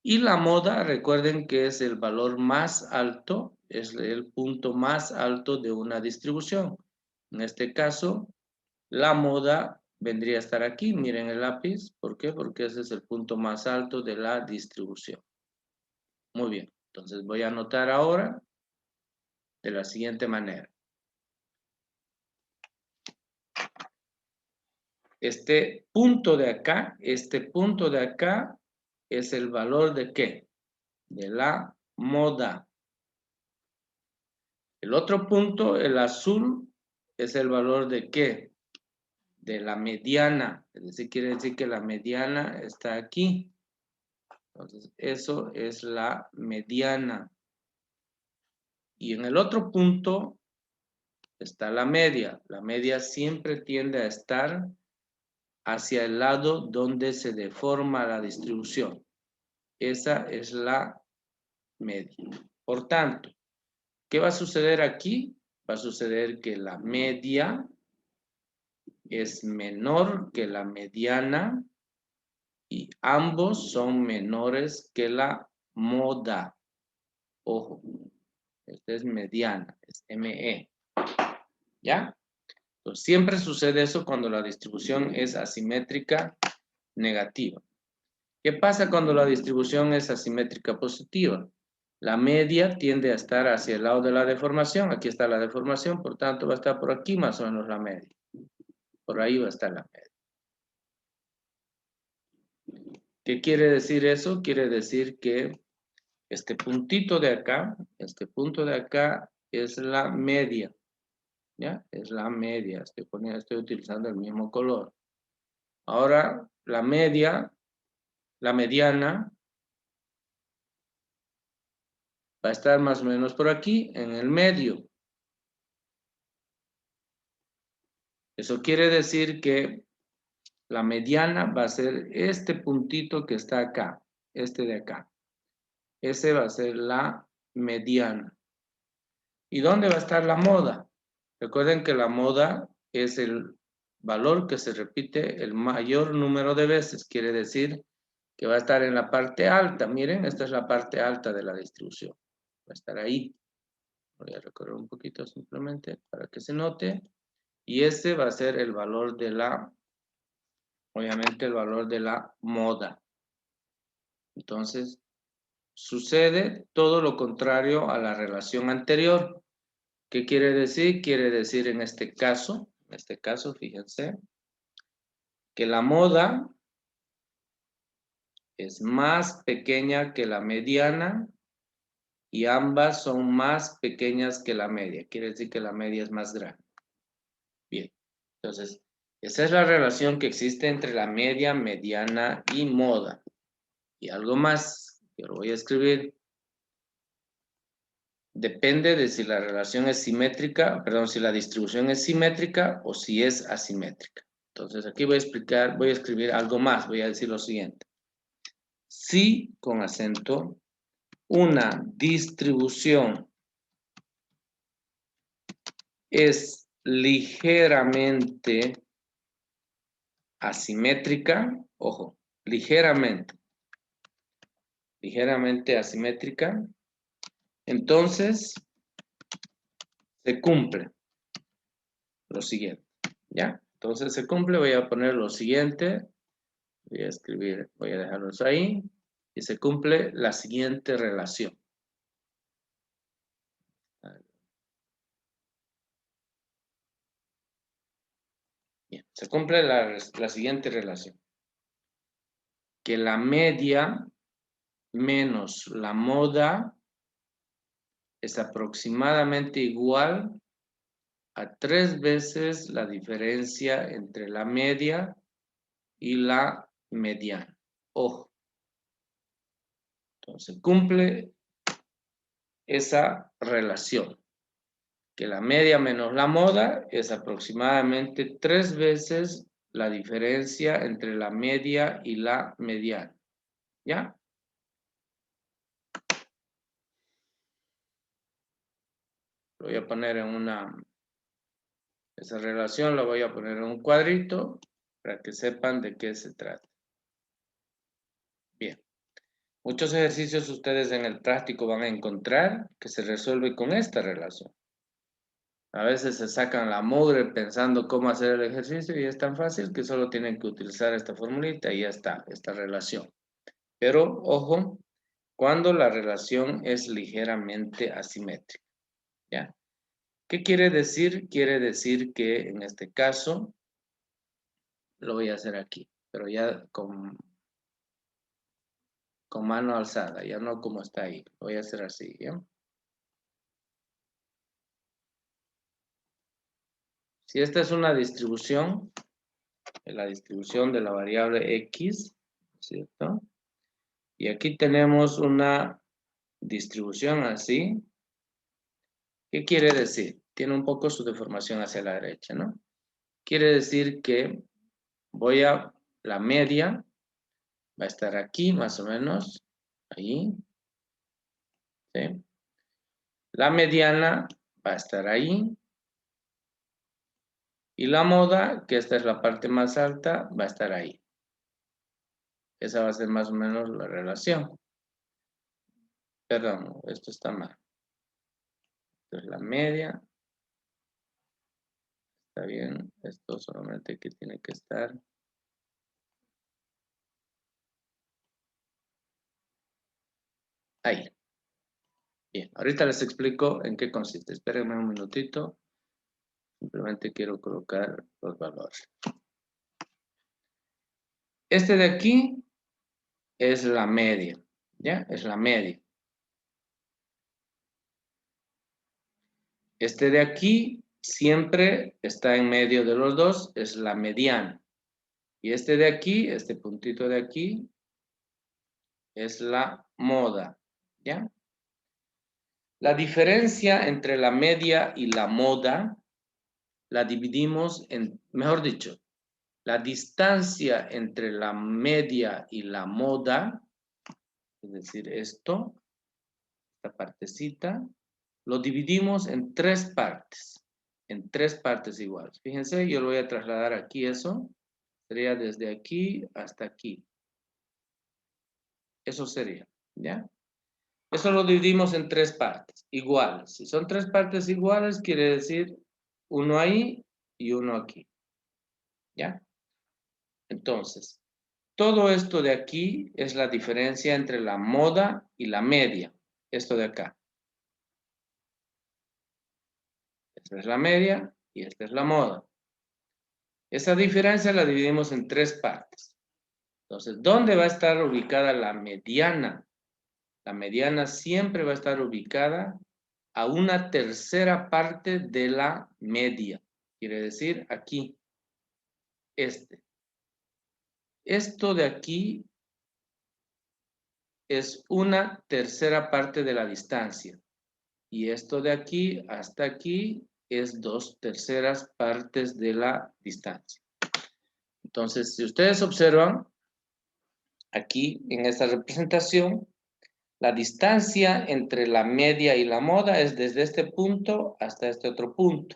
Y la moda, recuerden que es el valor más alto, es el punto más alto de una distribución. En este caso, la moda vendría a estar aquí. Miren el lápiz. ¿Por qué? Porque ese es el punto más alto de la distribución. Muy bien. Entonces voy a anotar ahora de la siguiente manera. Este punto de acá es el valor de ¿qué? De la moda. El otro punto, el azul, es el valor de ¿qué? De la mediana. Es decir, quiere decir que la mediana está aquí. Entonces, eso es la mediana. Y en el otro punto está la media. La media siempre tiende a estar hacia el lado donde se deforma la distribución. Esa es la media. Por tanto, ¿qué va a suceder aquí? Va a suceder que la media es menor que la mediana y ambos son menores que la moda. Ojo, esta es mediana, es ME. ¿Ya? Entonces, siempre sucede eso cuando la distribución es asimétrica negativa. ¿Qué pasa cuando la distribución es asimétrica positiva? La media tiende a estar hacia el lado de la deformación. Aquí está la deformación, por tanto va a estar por aquí más o menos la media. Por ahí va a estar la media. ¿Qué quiere decir eso? Quiere decir que este puntito de acá, este punto de acá es la media. ¿Ya? Es la media. Estoy utilizando el mismo color. Ahora, la media, la mediana, va a estar más o menos por aquí, en el medio. Eso quiere decir que la mediana va a ser este puntito que está acá, este de acá. Ese va a ser la mediana. ¿Y dónde va a estar la moda? Recuerden que la moda es el valor que se repite el mayor número de veces. Quiere decir que va a estar en la parte alta. Miren, esta es la parte alta de la distribución. Va a estar ahí. Voy a recorrer un poquito simplemente para que se note. Y ese va a ser el valor de la, obviamente el valor de la moda. Entonces, sucede todo lo contrario a la relación anterior. ¿Qué quiere decir? Quiere decir en este caso, fíjense, que la moda es más pequeña que la mediana y ambas son más pequeñas que la media. Quiere decir que la media es más grande. Bien, entonces, esa es la relación que existe entre la media, mediana y moda. Y algo más, que lo voy a escribir. Depende de si la relación es simétrica, perdón, si la distribución es simétrica o si es asimétrica. Entonces, aquí voy a explicar, voy a escribir algo más, voy a decir lo siguiente. Si, con acento, una distribución es ligeramente asimétrica, ojo, ligeramente asimétrica, entonces se cumple lo siguiente, ¿ya? Entonces se cumple, voy a poner lo siguiente, voy a escribir, voy a dejarlos ahí, y se cumple la siguiente relación. Bien, se cumple la siguiente relación. Que la media menos la moda es aproximadamente igual a 3 veces la diferencia entre la media y la mediana. Ojo. Entonces cumple esa relación. Que la media menos la moda es aproximadamente 3 veces la diferencia entre la media y la mediana. ¿Ya? Lo voy a poner en esa relación la voy a poner en un cuadrito para que sepan de qué se trata. Bien. Muchos ejercicios ustedes en el práctico van a encontrar que se resuelve con esta relación. A veces se sacan la mugre pensando cómo hacer el ejercicio y es tan fácil que solo tienen que utilizar esta formulita y ya está, esta relación. Pero, ojo, cuando la relación es ligeramente asimétrica. ¿Ya? ¿Qué quiere decir? Quiere decir que en este caso, lo voy a hacer aquí, pero ya con mano alzada, ya no como está ahí. Lo voy a hacer así, ¿ya? Si esta es una distribución, la distribución de la variable x, ¿cierto? Y aquí tenemos una distribución así. ¿Qué quiere decir? Tiene un poco su deformación hacia la derecha, ¿no? Quiere decir que la media va a estar aquí, más o menos, ahí, ¿sí? La mediana va a estar ahí. Y la moda, que esta es la parte más alta, va a estar ahí. Esa va a ser más o menos la relación. Perdón, esto está mal. Esto es la media. Está bien. Esto solamente que tiene que estar. Ahí. Bien, ahorita les explico en qué consiste. Espérenme un minutito. Simplemente quiero colocar los valores. Este de aquí es la media. ¿Ya? Es la media. Este de aquí siempre está en medio de los dos, es la mediana. Y este de aquí, este puntito de aquí, es la moda. ¿Ya? La diferencia entre la media y la moda la dividimos en, mejor dicho, la distancia entre la media y la moda, es decir, esta partecita, lo dividimos en 3 partes. en 3 partes iguales. Fíjense, yo lo voy a trasladar aquí eso. Sería desde aquí hasta aquí. Eso sería, ¿ya? Eso lo dividimos en 3 partes iguales. Si son 3 partes iguales, quiere decir uno ahí y uno aquí, ¿ya? Entonces, todo esto de aquí es la diferencia entre la moda y la media. Esto de acá. Esta es la media y esta es la moda. Esa diferencia la dividimos en 3 partes. Entonces, ¿dónde va a estar ubicada la mediana? La mediana siempre va a estar ubicada a una tercera parte de la media. Quiere decir aquí, este. Esto de aquí es una tercera parte de la distancia. Y esto de aquí hasta aquí es 2/3 partes de la distancia. Entonces, si ustedes observan, aquí en esta representación, la distancia entre la media y la moda es desde este punto hasta este otro punto.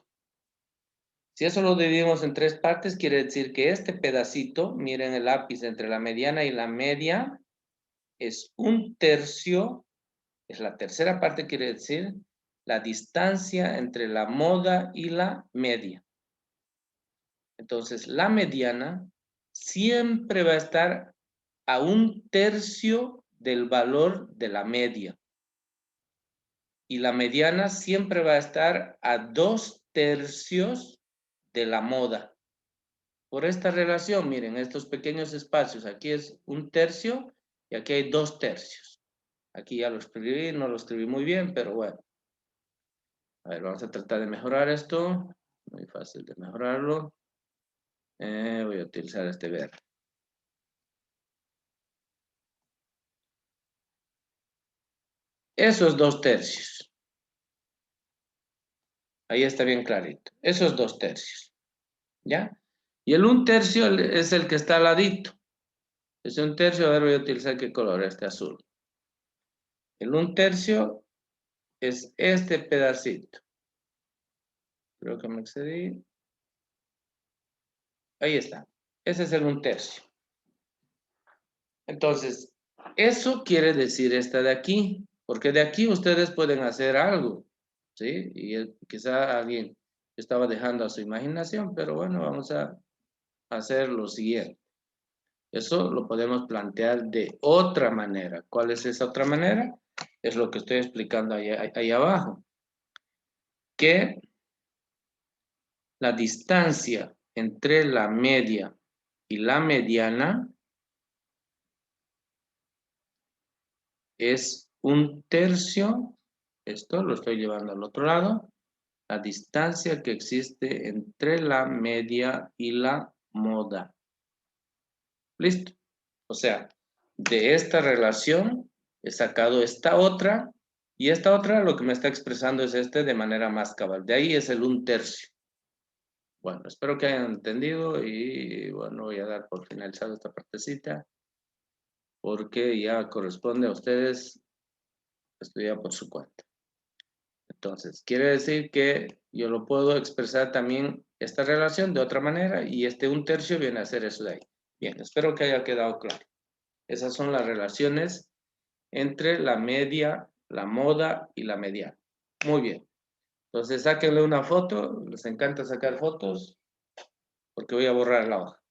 Si eso lo dividimos en 3 partes, quiere decir que este pedacito, miren el lápiz entre la mediana y la media, es 1/3, es la tercera parte, quiere decir la distancia entre la moda y la media. Entonces, la mediana siempre va a estar a 1/3 del valor de la media. Y la mediana siempre va a estar a 2/3 de la moda. Por esta relación, miren, estos pequeños espacios, aquí es 1/3 y aquí hay 2/3. Aquí ya lo escribí, no lo escribí muy bien, pero bueno. A ver, vamos a tratar de mejorar esto. Muy fácil de mejorarlo. Voy a utilizar este verde. Eso es 2/3. Ahí está bien clarito. Eso es 2/3. ¿Ya? Y el 1/3 es el que está al ladito. Ese 1/3, a ver, voy a utilizar qué color, este azul. El 1/3 es este pedacito. Creo que me excedí. Ahí está. Ese es el 1/3. Entonces, eso quiere decir esta de aquí, porque de aquí ustedes pueden hacer algo, ¿sí? Y quizá alguien estaba dejando a su imaginación, pero bueno, vamos a hacer lo siguiente. Eso lo podemos plantear de otra manera. ¿Cuál es esa otra manera? Es lo que estoy explicando ahí abajo. Que la distancia entre la media y la mediana es 1/3, esto lo estoy llevando al otro lado, la distancia que existe entre la media y la moda. ¿Listo? O sea, de esta relación he sacado esta otra, y esta otra lo que me está expresando es este de manera más cabal. De ahí es el 1/3. Bueno, espero que hayan entendido y bueno, voy a dar por finalizado esta partecita porque ya corresponde a ustedes estudiar por su cuenta. Entonces, quiere decir que yo lo puedo expresar también esta relación de otra manera y este 1/3 viene a ser eso de ahí. Bien, espero que haya quedado claro. Esas son las relaciones entre la media, la moda y la mediana. Muy bien. Entonces, sáquenle una foto. Les encanta sacar fotos porque voy a borrar la hoja.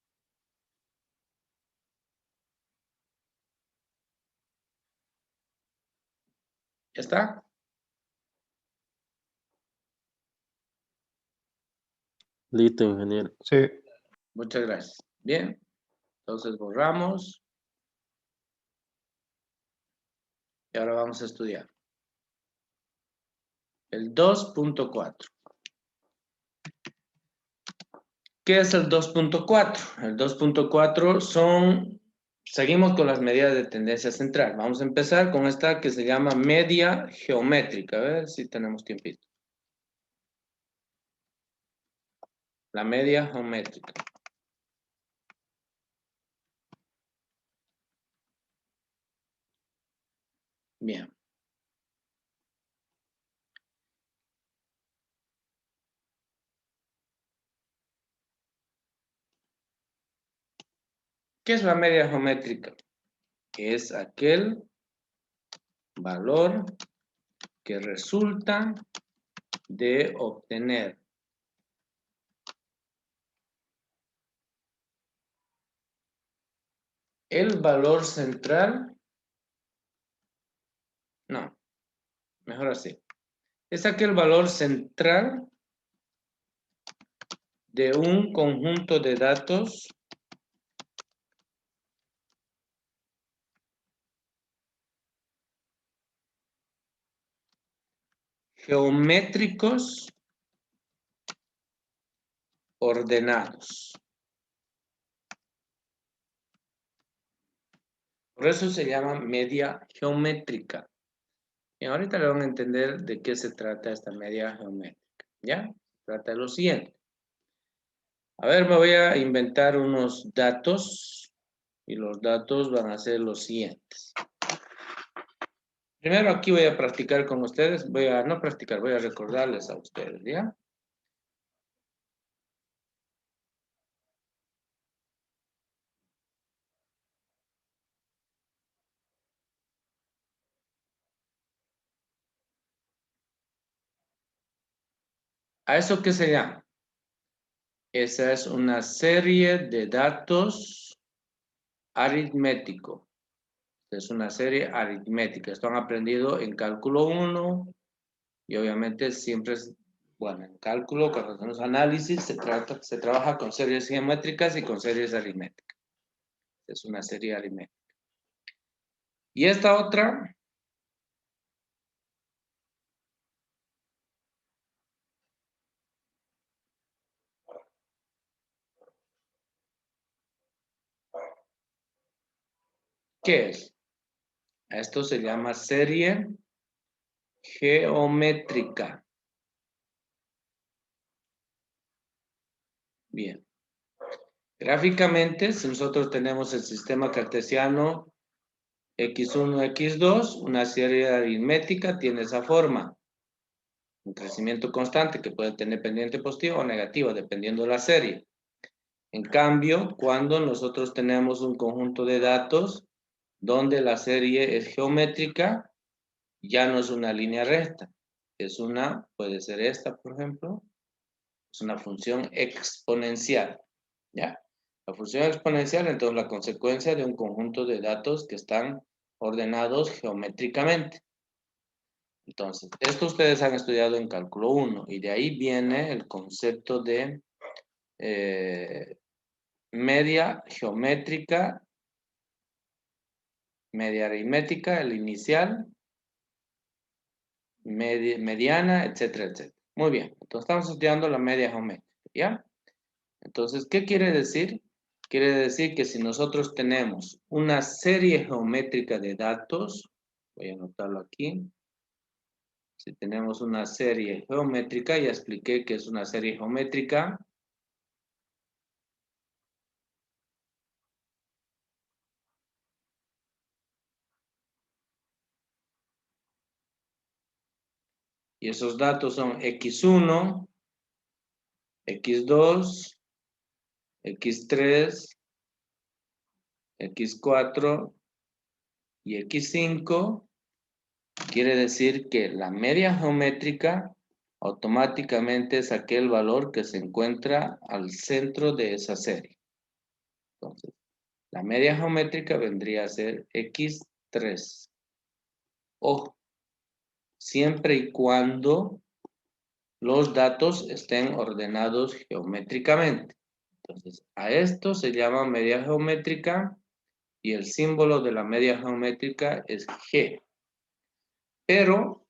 ¿Ya está? Listo, ingeniero. Sí. Muchas gracias. Bien. Entonces, borramos. Y ahora vamos a estudiar. El 2.4. ¿Qué es el 2.4? El 2.4 seguimos con las medidas de tendencia central. Vamos a empezar con esta que se llama media geométrica. A ver si tenemos tiempito. La media geométrica. Bien. ¿Qué es la media geométrica? Es aquel valor que resulta de obtener el valor central. No, mejor así. Es aquel valor central de un conjunto de datos geométricos ordenados. Por eso se llama media geométrica. Y ahorita le van a entender de qué se trata esta media geométrica. ¿Ya? Se trata de lo siguiente. A ver, me voy a inventar unos datos. Y los datos van a ser los siguientes. Primero aquí voy a practicar con ustedes. Voy a recordarles a ustedes, ¿ya? ¿A eso qué se llama? Esa es una serie de datos aritmético. Es una serie aritmética. Esto han aprendido en cálculo 1 y obviamente siempre es, bueno, en cálculo, cuando hacemos análisis, se trabaja con series geométricas y con series aritméticas. Es una serie aritmética. Y esta otra, ¿qué es? Esto se llama serie geométrica. Bien. Gráficamente, si nosotros tenemos el sistema cartesiano x1, x2, una serie aritmética tiene esa forma. Un crecimiento constante que puede tener pendiente positiva o negativa, dependiendo de la serie. En cambio, cuando nosotros tenemos un conjunto de datos donde la serie es geométrica, ya no es una línea recta. Puede ser esta, por ejemplo, es una función exponencial. ¿Ya? La función exponencial, entonces, la consecuencia de un conjunto de datos que están ordenados geométricamente. Entonces, esto ustedes han estudiado en cálculo 1 y de ahí viene el concepto de media geométrica, media aritmética, el inicial, mediana, etcétera, etcétera. Muy bien, entonces estamos estudiando la media geométrica, ¿ya? Entonces, ¿qué quiere decir? Quiere decir que si nosotros tenemos una serie geométrica de datos, voy a anotarlo aquí. Si tenemos una serie geométrica, ya expliqué que es una serie geométrica. Y esos datos son x1, x2, x3, x4 y x5. Quiere decir que la media geométrica automáticamente es aquel valor que se encuentra al centro de esa serie. Entonces, la media geométrica vendría a ser x3. Ojo, siempre y cuando los datos estén ordenados geométricamente. Entonces, a esto se llama media geométrica y el símbolo de la media geométrica es G. Pero,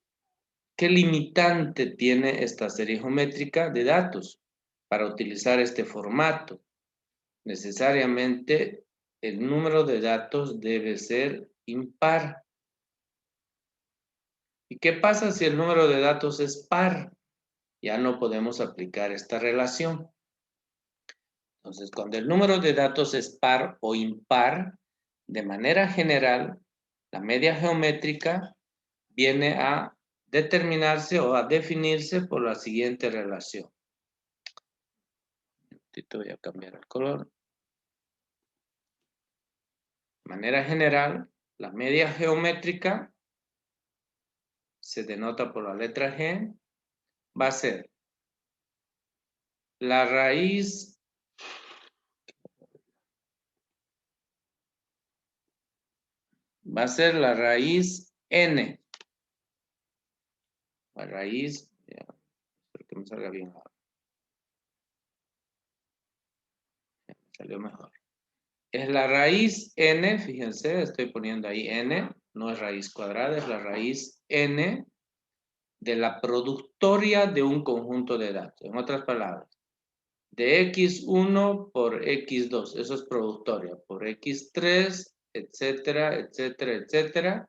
¿qué limitante tiene esta serie geométrica de datos para utilizar este formato? Necesariamente el número de datos debe ser impar. ¿Y qué pasa si el número de datos es par? Ya no podemos aplicar esta relación. Entonces, cuando el número de datos es par o impar, de manera general, la media geométrica viene a determinarse o a definirse por la siguiente relación. Voy a cambiar el color. De manera general, la media geométrica se denota por la letra G, va a ser la raíz n. La raíz, ya, espero que me salga bien ahora. Ya, me salió mejor. Es la raíz n, fíjense, estoy poniendo ahí n, no es raíz cuadrada, es la raíz n de la productoria de un conjunto de datos. En otras palabras, de x1 por x2, eso es productoria, por x3, etcétera, etcétera, etcétera,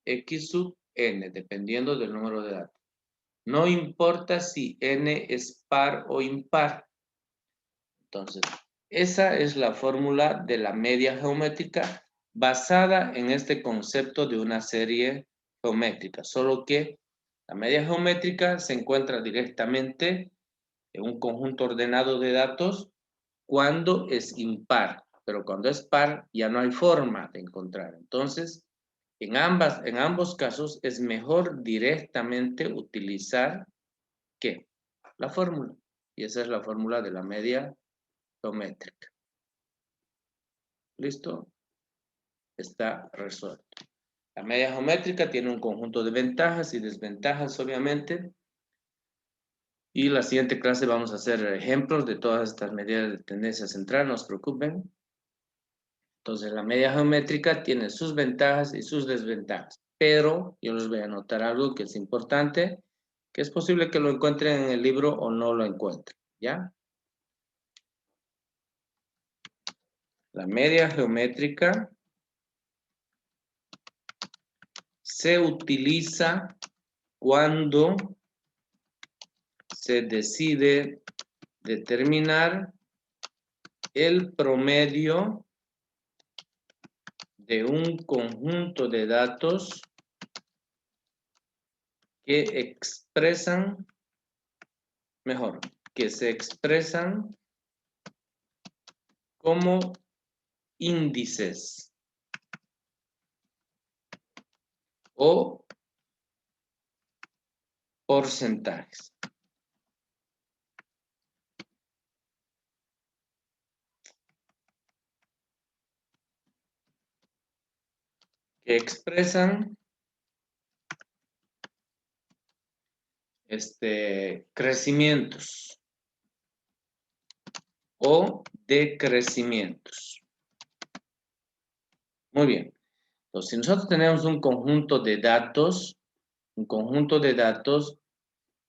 x sub n, dependiendo del número de datos. No importa si n es par o impar. Entonces, esa es la fórmula de la media geométrica basada en este concepto de una serie geométrica, solo que la media geométrica se encuentra directamente en un conjunto ordenado de datos cuando es impar, pero cuando es par ya no hay forma de encontrar. Entonces, en ambos casos es mejor directamente utilizar ¿qué? La fórmula. Y esa es la fórmula de la media geométrica. ¿Listo? Está resuelto. La media geométrica tiene un conjunto de ventajas y desventajas, obviamente. Y la siguiente clase vamos a hacer ejemplos de todas estas medidas de tendencia central, no se preocupen. Entonces, la media geométrica tiene sus ventajas y sus desventajas. Pero yo les voy a anotar algo que es importante, que es posible que lo encuentren en el libro o no lo encuentren, ¿ya? La media geométrica se utiliza cuando se decide determinar el promedio de un conjunto de datos que expresan, mejor, que se expresan como índices o porcentajes. Que expresan crecimientos o decrecimientos. Muy bien. Entonces, si nosotros tenemos un conjunto de datos,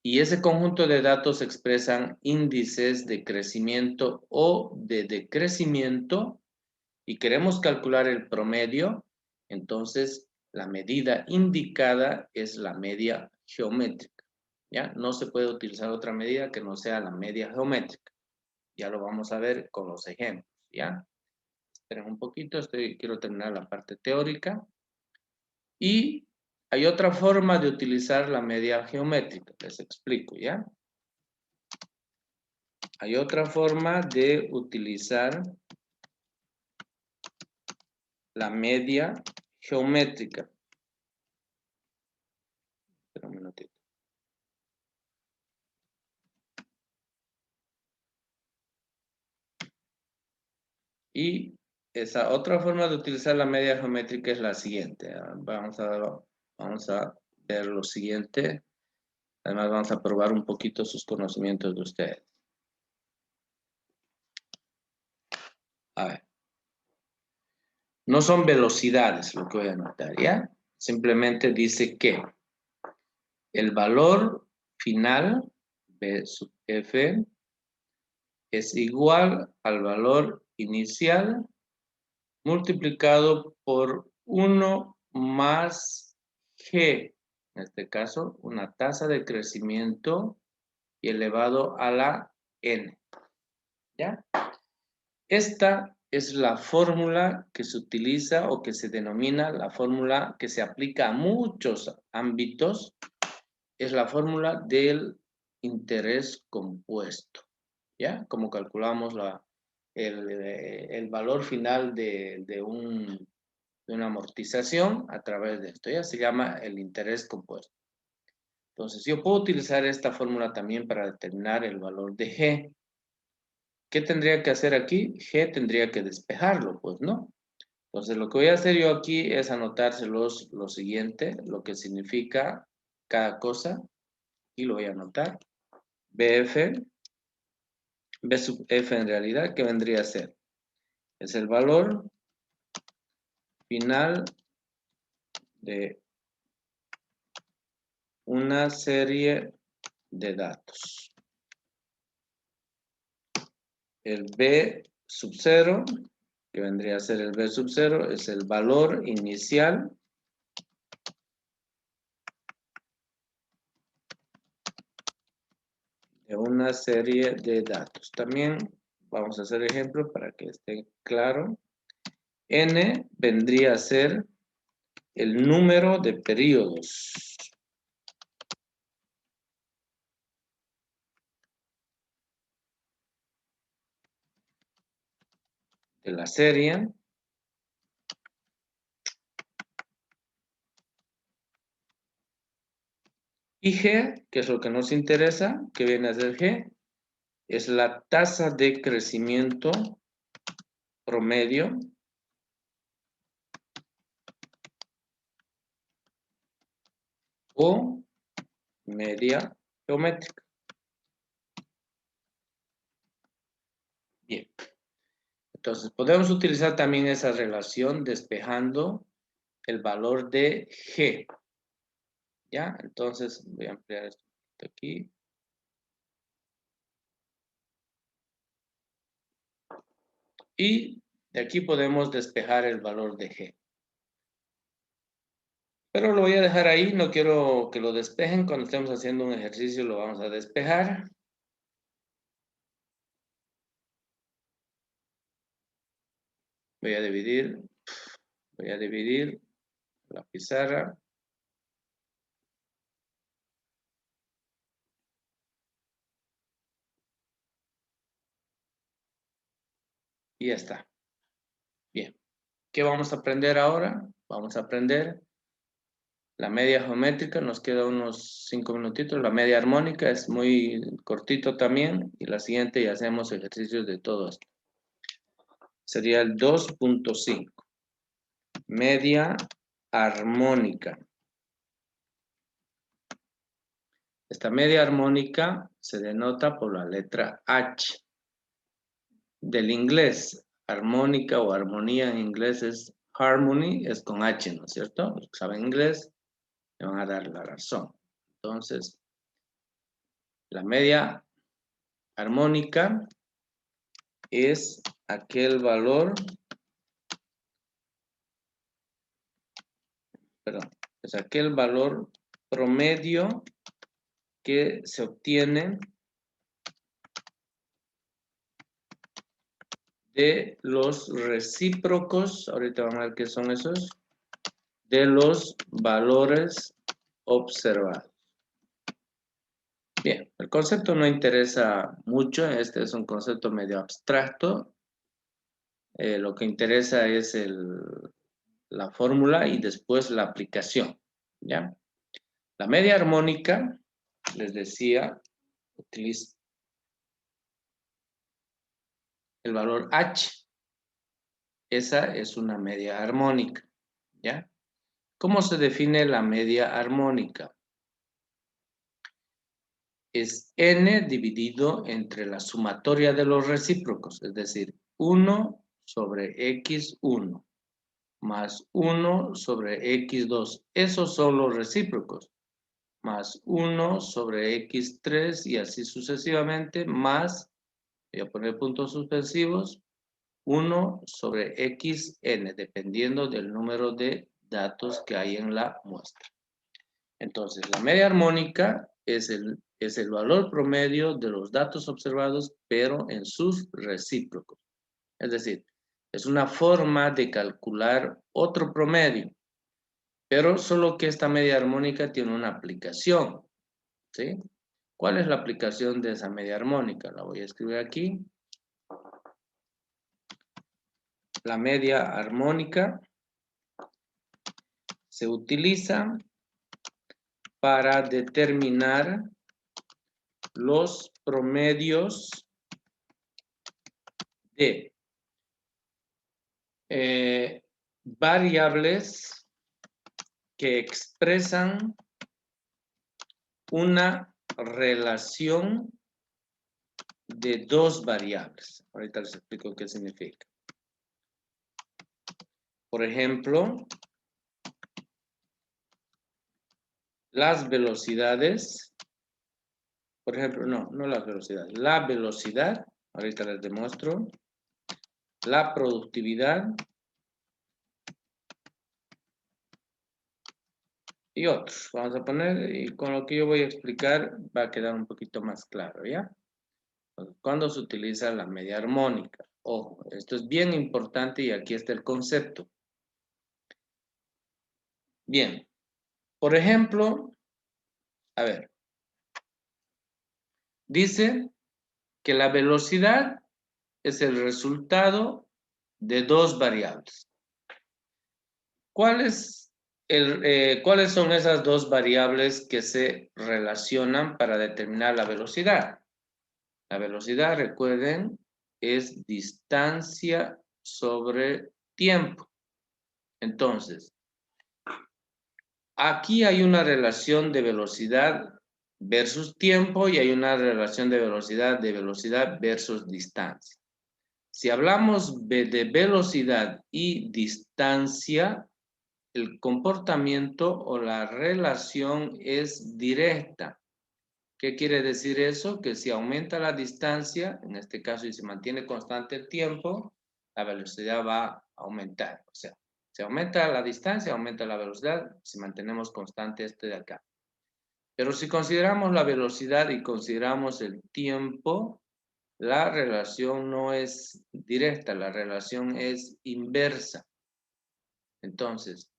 y ese conjunto de datos expresan índices de crecimiento o de decrecimiento, y queremos calcular el promedio, entonces la medida indicada es la media geométrica. ¿Ya? No se puede utilizar otra medida que no sea la media geométrica. Ya lo vamos a ver con los ejemplos, ¿ya? Esperen un poquito, quiero terminar la parte teórica. Y hay otra forma de utilizar la media geométrica, les explico, ¿ya? Hay otra forma de utilizar la media geométrica. Espera un minutito. Y esa otra forma de utilizar la media geométrica es la siguiente. Vamos a ver lo siguiente. Además vamos a probar un poquito sus conocimientos de ustedes. A ver. No son velocidades lo que voy a anotar, ¿ya? Simplemente dice que el valor final, B sub F, es igual al valor inicial multiplicado por 1 más G, en este caso, una tasa de crecimiento y elevado a la N. ¿Ya? Esta es la fórmula que se utiliza o que se denomina la fórmula que se aplica a muchos ámbitos. Es la fórmula del interés compuesto. ¿Ya? Como calculamos el valor final de una amortización a través de esto. Ya se llama el interés compuesto. Entonces, yo puedo utilizar esta fórmula también para determinar el valor de G. ¿Qué tendría que hacer aquí? G tendría que despejarlo, pues, ¿no? Entonces, lo que voy a hacer yo aquí es anotárselos lo siguiente, lo que significa cada cosa, y lo voy a anotar. BF, B sub F en realidad, ¿qué vendría a ser? Es el valor final de una serie de datos. El B sub 0, que vendría a ser el B sub 0, es el valor inicial de una serie de datos. También vamos a hacer ejemplo para que esté claro. N vendría a ser el número de periodos de la serie. Y G, que es lo que nos interesa, que viene a ser G, es la tasa de crecimiento promedio o media geométrica. Bien. Entonces, podemos utilizar también esa relación despejando el valor de G. ¿Ya? Entonces, voy a ampliar esto aquí. Y de aquí podemos despejar el valor de G. Pero lo voy a dejar ahí, no quiero que lo despejen. Cuando estemos haciendo un ejercicio lo vamos a despejar. Voy a dividir la pizarra. Y ya está. Bien. ¿Qué vamos a aprender ahora? Vamos a aprender la media geométrica, nos queda unos 5 minutitos. La media armónica es muy cortito también. Y la siguiente ya hacemos ejercicios de todo esto. Sería el 2.5. Media armónica. Esta media armónica se denota por la letra H. Del inglés, armónica o armonía en inglés es harmony, es con H, ¿no es cierto? Los que saben inglés me van a dar la razón. Entonces, la media armónica es aquel valor, es aquel valor promedio que se obtiene de los recíprocos, ahorita vamos a ver qué son esos, de los valores observados. Bien, el concepto no interesa mucho, este es un concepto medio abstracto. Lo que interesa es la fórmula y después la aplicación, ¿ya? La media armónica, les decía, utiliza el valor H. Esa es una media armónica, ¿ya? ¿Cómo se define la media armónica? Es n dividido entre la sumatoria de los recíprocos, es decir, 1 sobre x1 más 1 sobre x2. Esos son los recíprocos. Más 1 sobre x3 y así sucesivamente, más, voy a poner puntos suspensivos, 1 sobre xn, dependiendo del número de datos que hay en la muestra. Entonces, la media armónica es el valor promedio de los datos observados, pero en sus recíprocos. Es decir, es una forma de calcular otro promedio, pero solo que esta media armónica tiene una aplicación, ¿sí? ¿Cuál es la aplicación de esa media armónica? La voy a escribir aquí. La media armónica se utiliza para determinar los promedios de variables que expresan una relación de dos variables. Ahorita les explico qué significa. Por ejemplo, las velocidades, por ejemplo, no las velocidades, la velocidad, ahorita les demuestro, la productividad y otros. Vamos a poner, y con lo que yo voy a explicar va a quedar un poquito más claro, ¿ya? Cuando se utiliza la media armónica. Ojo, esto es bien importante y aquí está el concepto. Bien, por ejemplo, a ver, dice que la velocidad es el resultado de dos variables. ¿Cuáles son esas dos variables que se relacionan para determinar la velocidad? La velocidad, recuerden, es distancia sobre tiempo. Entonces, aquí hay una relación de velocidad versus tiempo y hay una relación de velocidad versus distancia. Si hablamos de velocidad y distancia, el comportamiento o la relación es directa. ¿Qué quiere decir eso? Que si aumenta la distancia, en este caso, y se mantiene constante el tiempo, la velocidad va a aumentar. O sea, si aumenta la distancia, aumenta la velocidad, si mantenemos constante este de acá. Pero si consideramos la velocidad y consideramos el tiempo, la relación no es directa, la relación es inversa. Entonces,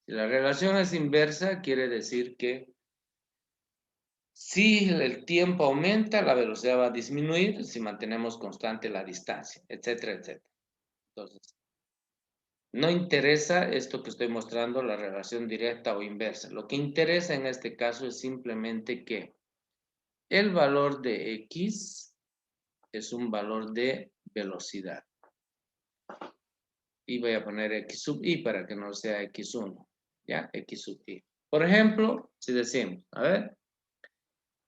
si la relación es inversa, quiere decir que si el tiempo aumenta, la velocidad va a disminuir si mantenemos constante la distancia, etcétera, etcétera. Entonces, no interesa esto que estoy mostrando, la relación directa o inversa. Lo que interesa en este caso es simplemente que el valor de X es un valor de velocidad. Y voy a poner X sub Y para que no sea X1. ¿Ya? X sub Y. Por ejemplo, si decimos, a ver,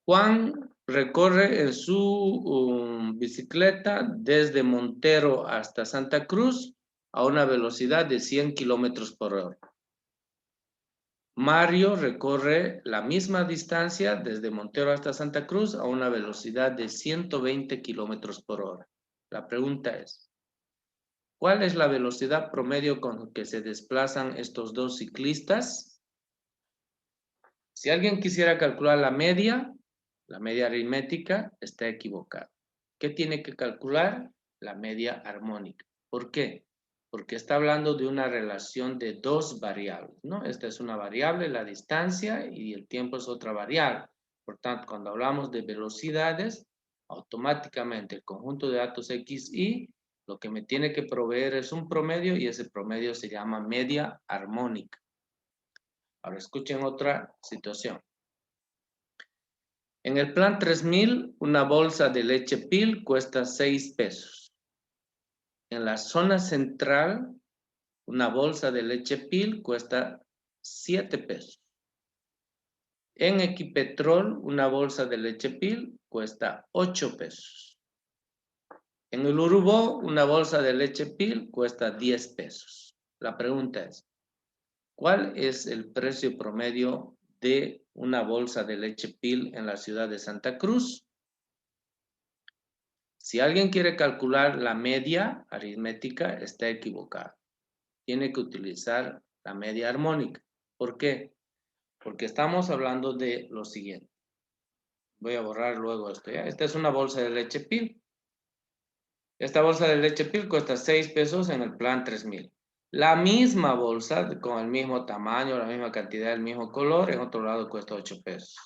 Juan recorre en su bicicleta desde Montero hasta Santa Cruz a una velocidad de 100 kilómetros por hora. Mario recorre la misma distancia desde Montero hasta Santa Cruz a una velocidad de 120 kilómetros por hora. La pregunta es, ¿cuál es la velocidad promedio con que se desplazan estos dos ciclistas? Si alguien quisiera calcular la media aritmética, está equivocado. ¿Qué tiene que calcular? La media armónica. ¿Por qué? Porque está hablando de una relación de dos variables, ¿no? Esta es una variable, la distancia, y el tiempo es otra variable. Por tanto, cuando hablamos de velocidades, automáticamente el conjunto de datos X, Y, lo que me tiene que proveer es un promedio y ese promedio se llama media armónica. Ahora escuchen otra situación. En el plan 3000, una bolsa de leche Pil cuesta 6 pesos. En la zona central, una bolsa de leche Pil cuesta 7 pesos. En Equipetrol, una bolsa de leche Pil cuesta 8 pesos. En el Urubó, una bolsa de leche Pil cuesta 10 pesos. La pregunta es, ¿cuál es el precio promedio de una bolsa de leche Pil en la ciudad de Santa Cruz? Si alguien quiere calcular la media aritmética, está equivocado. Tiene que utilizar la media armónica. ¿Por qué? Porque estamos hablando de lo siguiente. Voy a borrar luego esto, ¿ya? Esta es una bolsa de leche Pil. Esta bolsa de leche Pil cuesta 6 pesos en el plan 3000. La misma bolsa, con el mismo tamaño, la misma cantidad, el mismo color, en otro lado cuesta 8 pesos.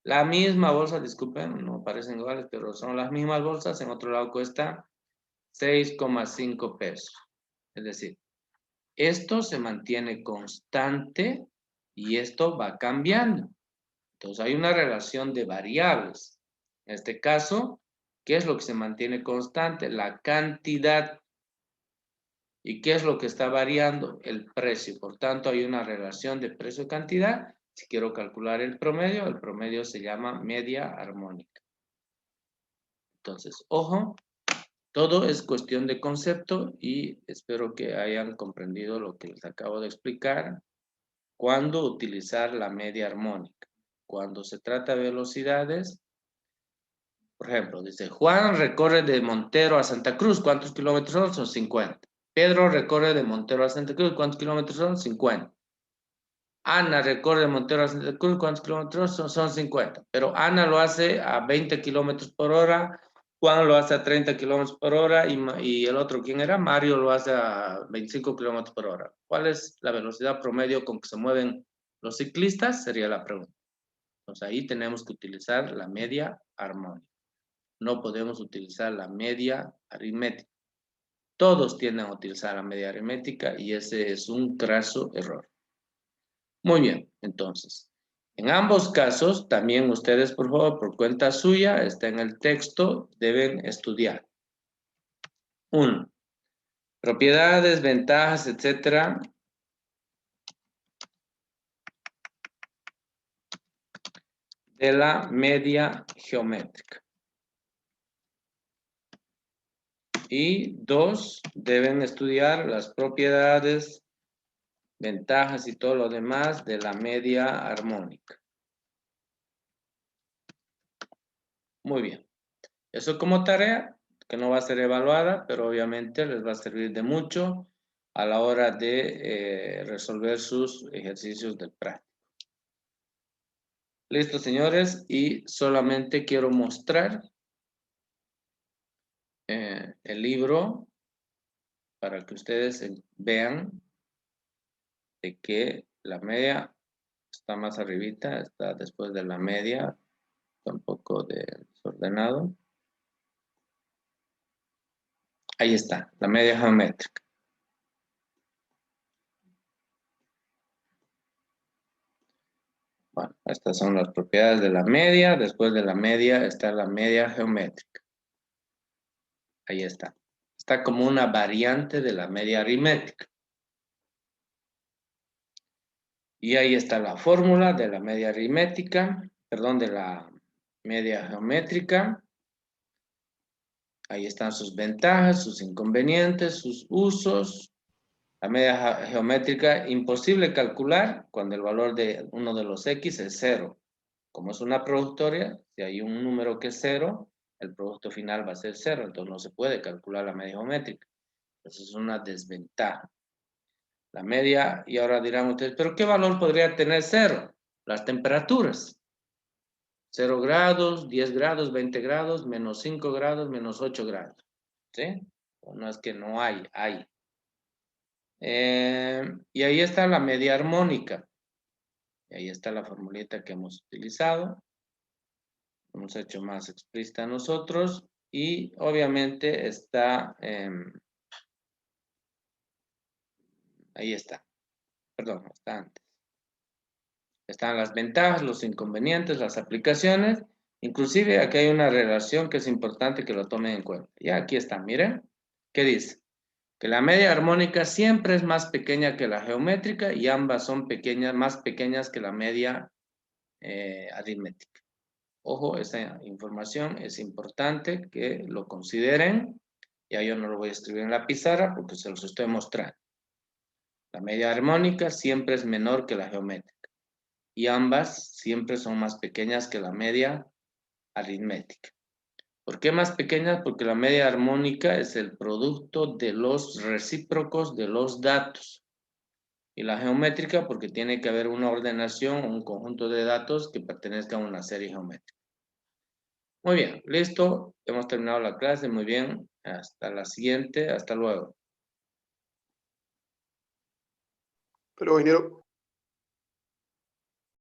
La misma bolsa, disculpen, no parecen iguales, pero son las mismas bolsas, en otro lado cuesta 6,5 pesos. Es decir, esto se mantiene constante y esto va cambiando. Entonces hay una relación de variables. En este caso, ¿qué es lo que se mantiene constante? La cantidad. ¿Y qué es lo que está variando? El precio. Por tanto, hay una relación de precio-cantidad. Si quiero calcular el promedio se llama media armónica. Entonces, ojo, todo es cuestión de concepto y espero que hayan comprendido lo que les acabo de explicar. ¿Cuándo utilizar la media armónica? Cuando se trata de velocidades, por ejemplo, dice, Juan recorre de Montero a Santa Cruz, ¿cuántos kilómetros son? Son 50. Pedro recorre de Montero a Santa Cruz, ¿cuántos kilómetros son? 50. Ana recorre de Montero a Santa Cruz, ¿cuántos kilómetros son? Son 50. Pero Ana lo hace a 20 kilómetros por hora, Juan lo hace a 30 kilómetros por hora y el otro, ¿quién era? Mario lo hace a 25 kilómetros por hora. ¿Cuál es la velocidad promedio con que se mueven los ciclistas? Sería la pregunta. Entonces ahí tenemos que utilizar la media armónica. No podemos utilizar la media aritmética. Todos tienden a utilizar la media aritmética y ese es un craso error. Muy bien, entonces, en ambos casos, también ustedes, por favor, por cuenta suya, está en el texto, deben estudiar. 1. Propiedades, ventajas, etcétera, de la media geométrica. Y 2, deben estudiar las propiedades, ventajas y todo lo demás de la media armónica. Muy bien. Eso como tarea, que no va a ser evaluada, pero obviamente les va a servir de mucho a la hora de resolver sus ejercicios del práctico. Listo, señores, y solamente quiero mostrar el libro para que ustedes vean de que la media está más arribita, está después de la media, está un poco desordenado. Ahí está, la media geométrica. Bueno, estas son las propiedades de la media. Después de la media está la media geométrica. Ahí está. Está como una variante de la media aritmética. Y ahí está la fórmula de la media aritmética, perdón, de la media geométrica. Ahí están sus ventajas, sus inconvenientes, sus usos. La media geométrica, imposible calcular cuando el valor de uno de los X es 0. Como es una productoria, si hay un número que es 0, el producto final va a ser 0, entonces no se puede calcular la media geométrica. Entonces es una desventaja. La media, y ahora dirán ustedes, ¿pero qué valor podría tener 0? Las temperaturas. 0 grados, 10 grados, 20 grados, menos 5 grados, menos 8 grados. ¿Sí? No es que no hay, hay. Y ahí está la media armónica. Y ahí está la formulita que hemos utilizado. Hemos hecho más explícita nosotros. Y obviamente está... ahí está. Perdón, está antes. Están las ventajas, los inconvenientes, las aplicaciones. Inclusive aquí hay una relación que es importante que lo tomen en cuenta. Ya aquí está, miren. ¿Qué dice? Que la media armónica siempre es más pequeña que la geométrica y ambas son pequeñas, más pequeñas que la media aritmética. Ojo, esa información es importante que lo consideren. Ya yo no lo voy a escribir en la pizarra porque se los estoy mostrando. La media armónica siempre es menor que la geométrica y ambas siempre son más pequeñas que la media aritmética. ¿Por qué más pequeñas? Porque la media armónica es el producto de los recíprocos de los datos. Y la geométrica porque tiene que haber una ordenación, un conjunto de datos que pertenezca a una serie geométrica. Muy bien, listo. Hemos terminado la clase. Muy bien. Hasta la siguiente. Hasta luego. Pero, ingeniero.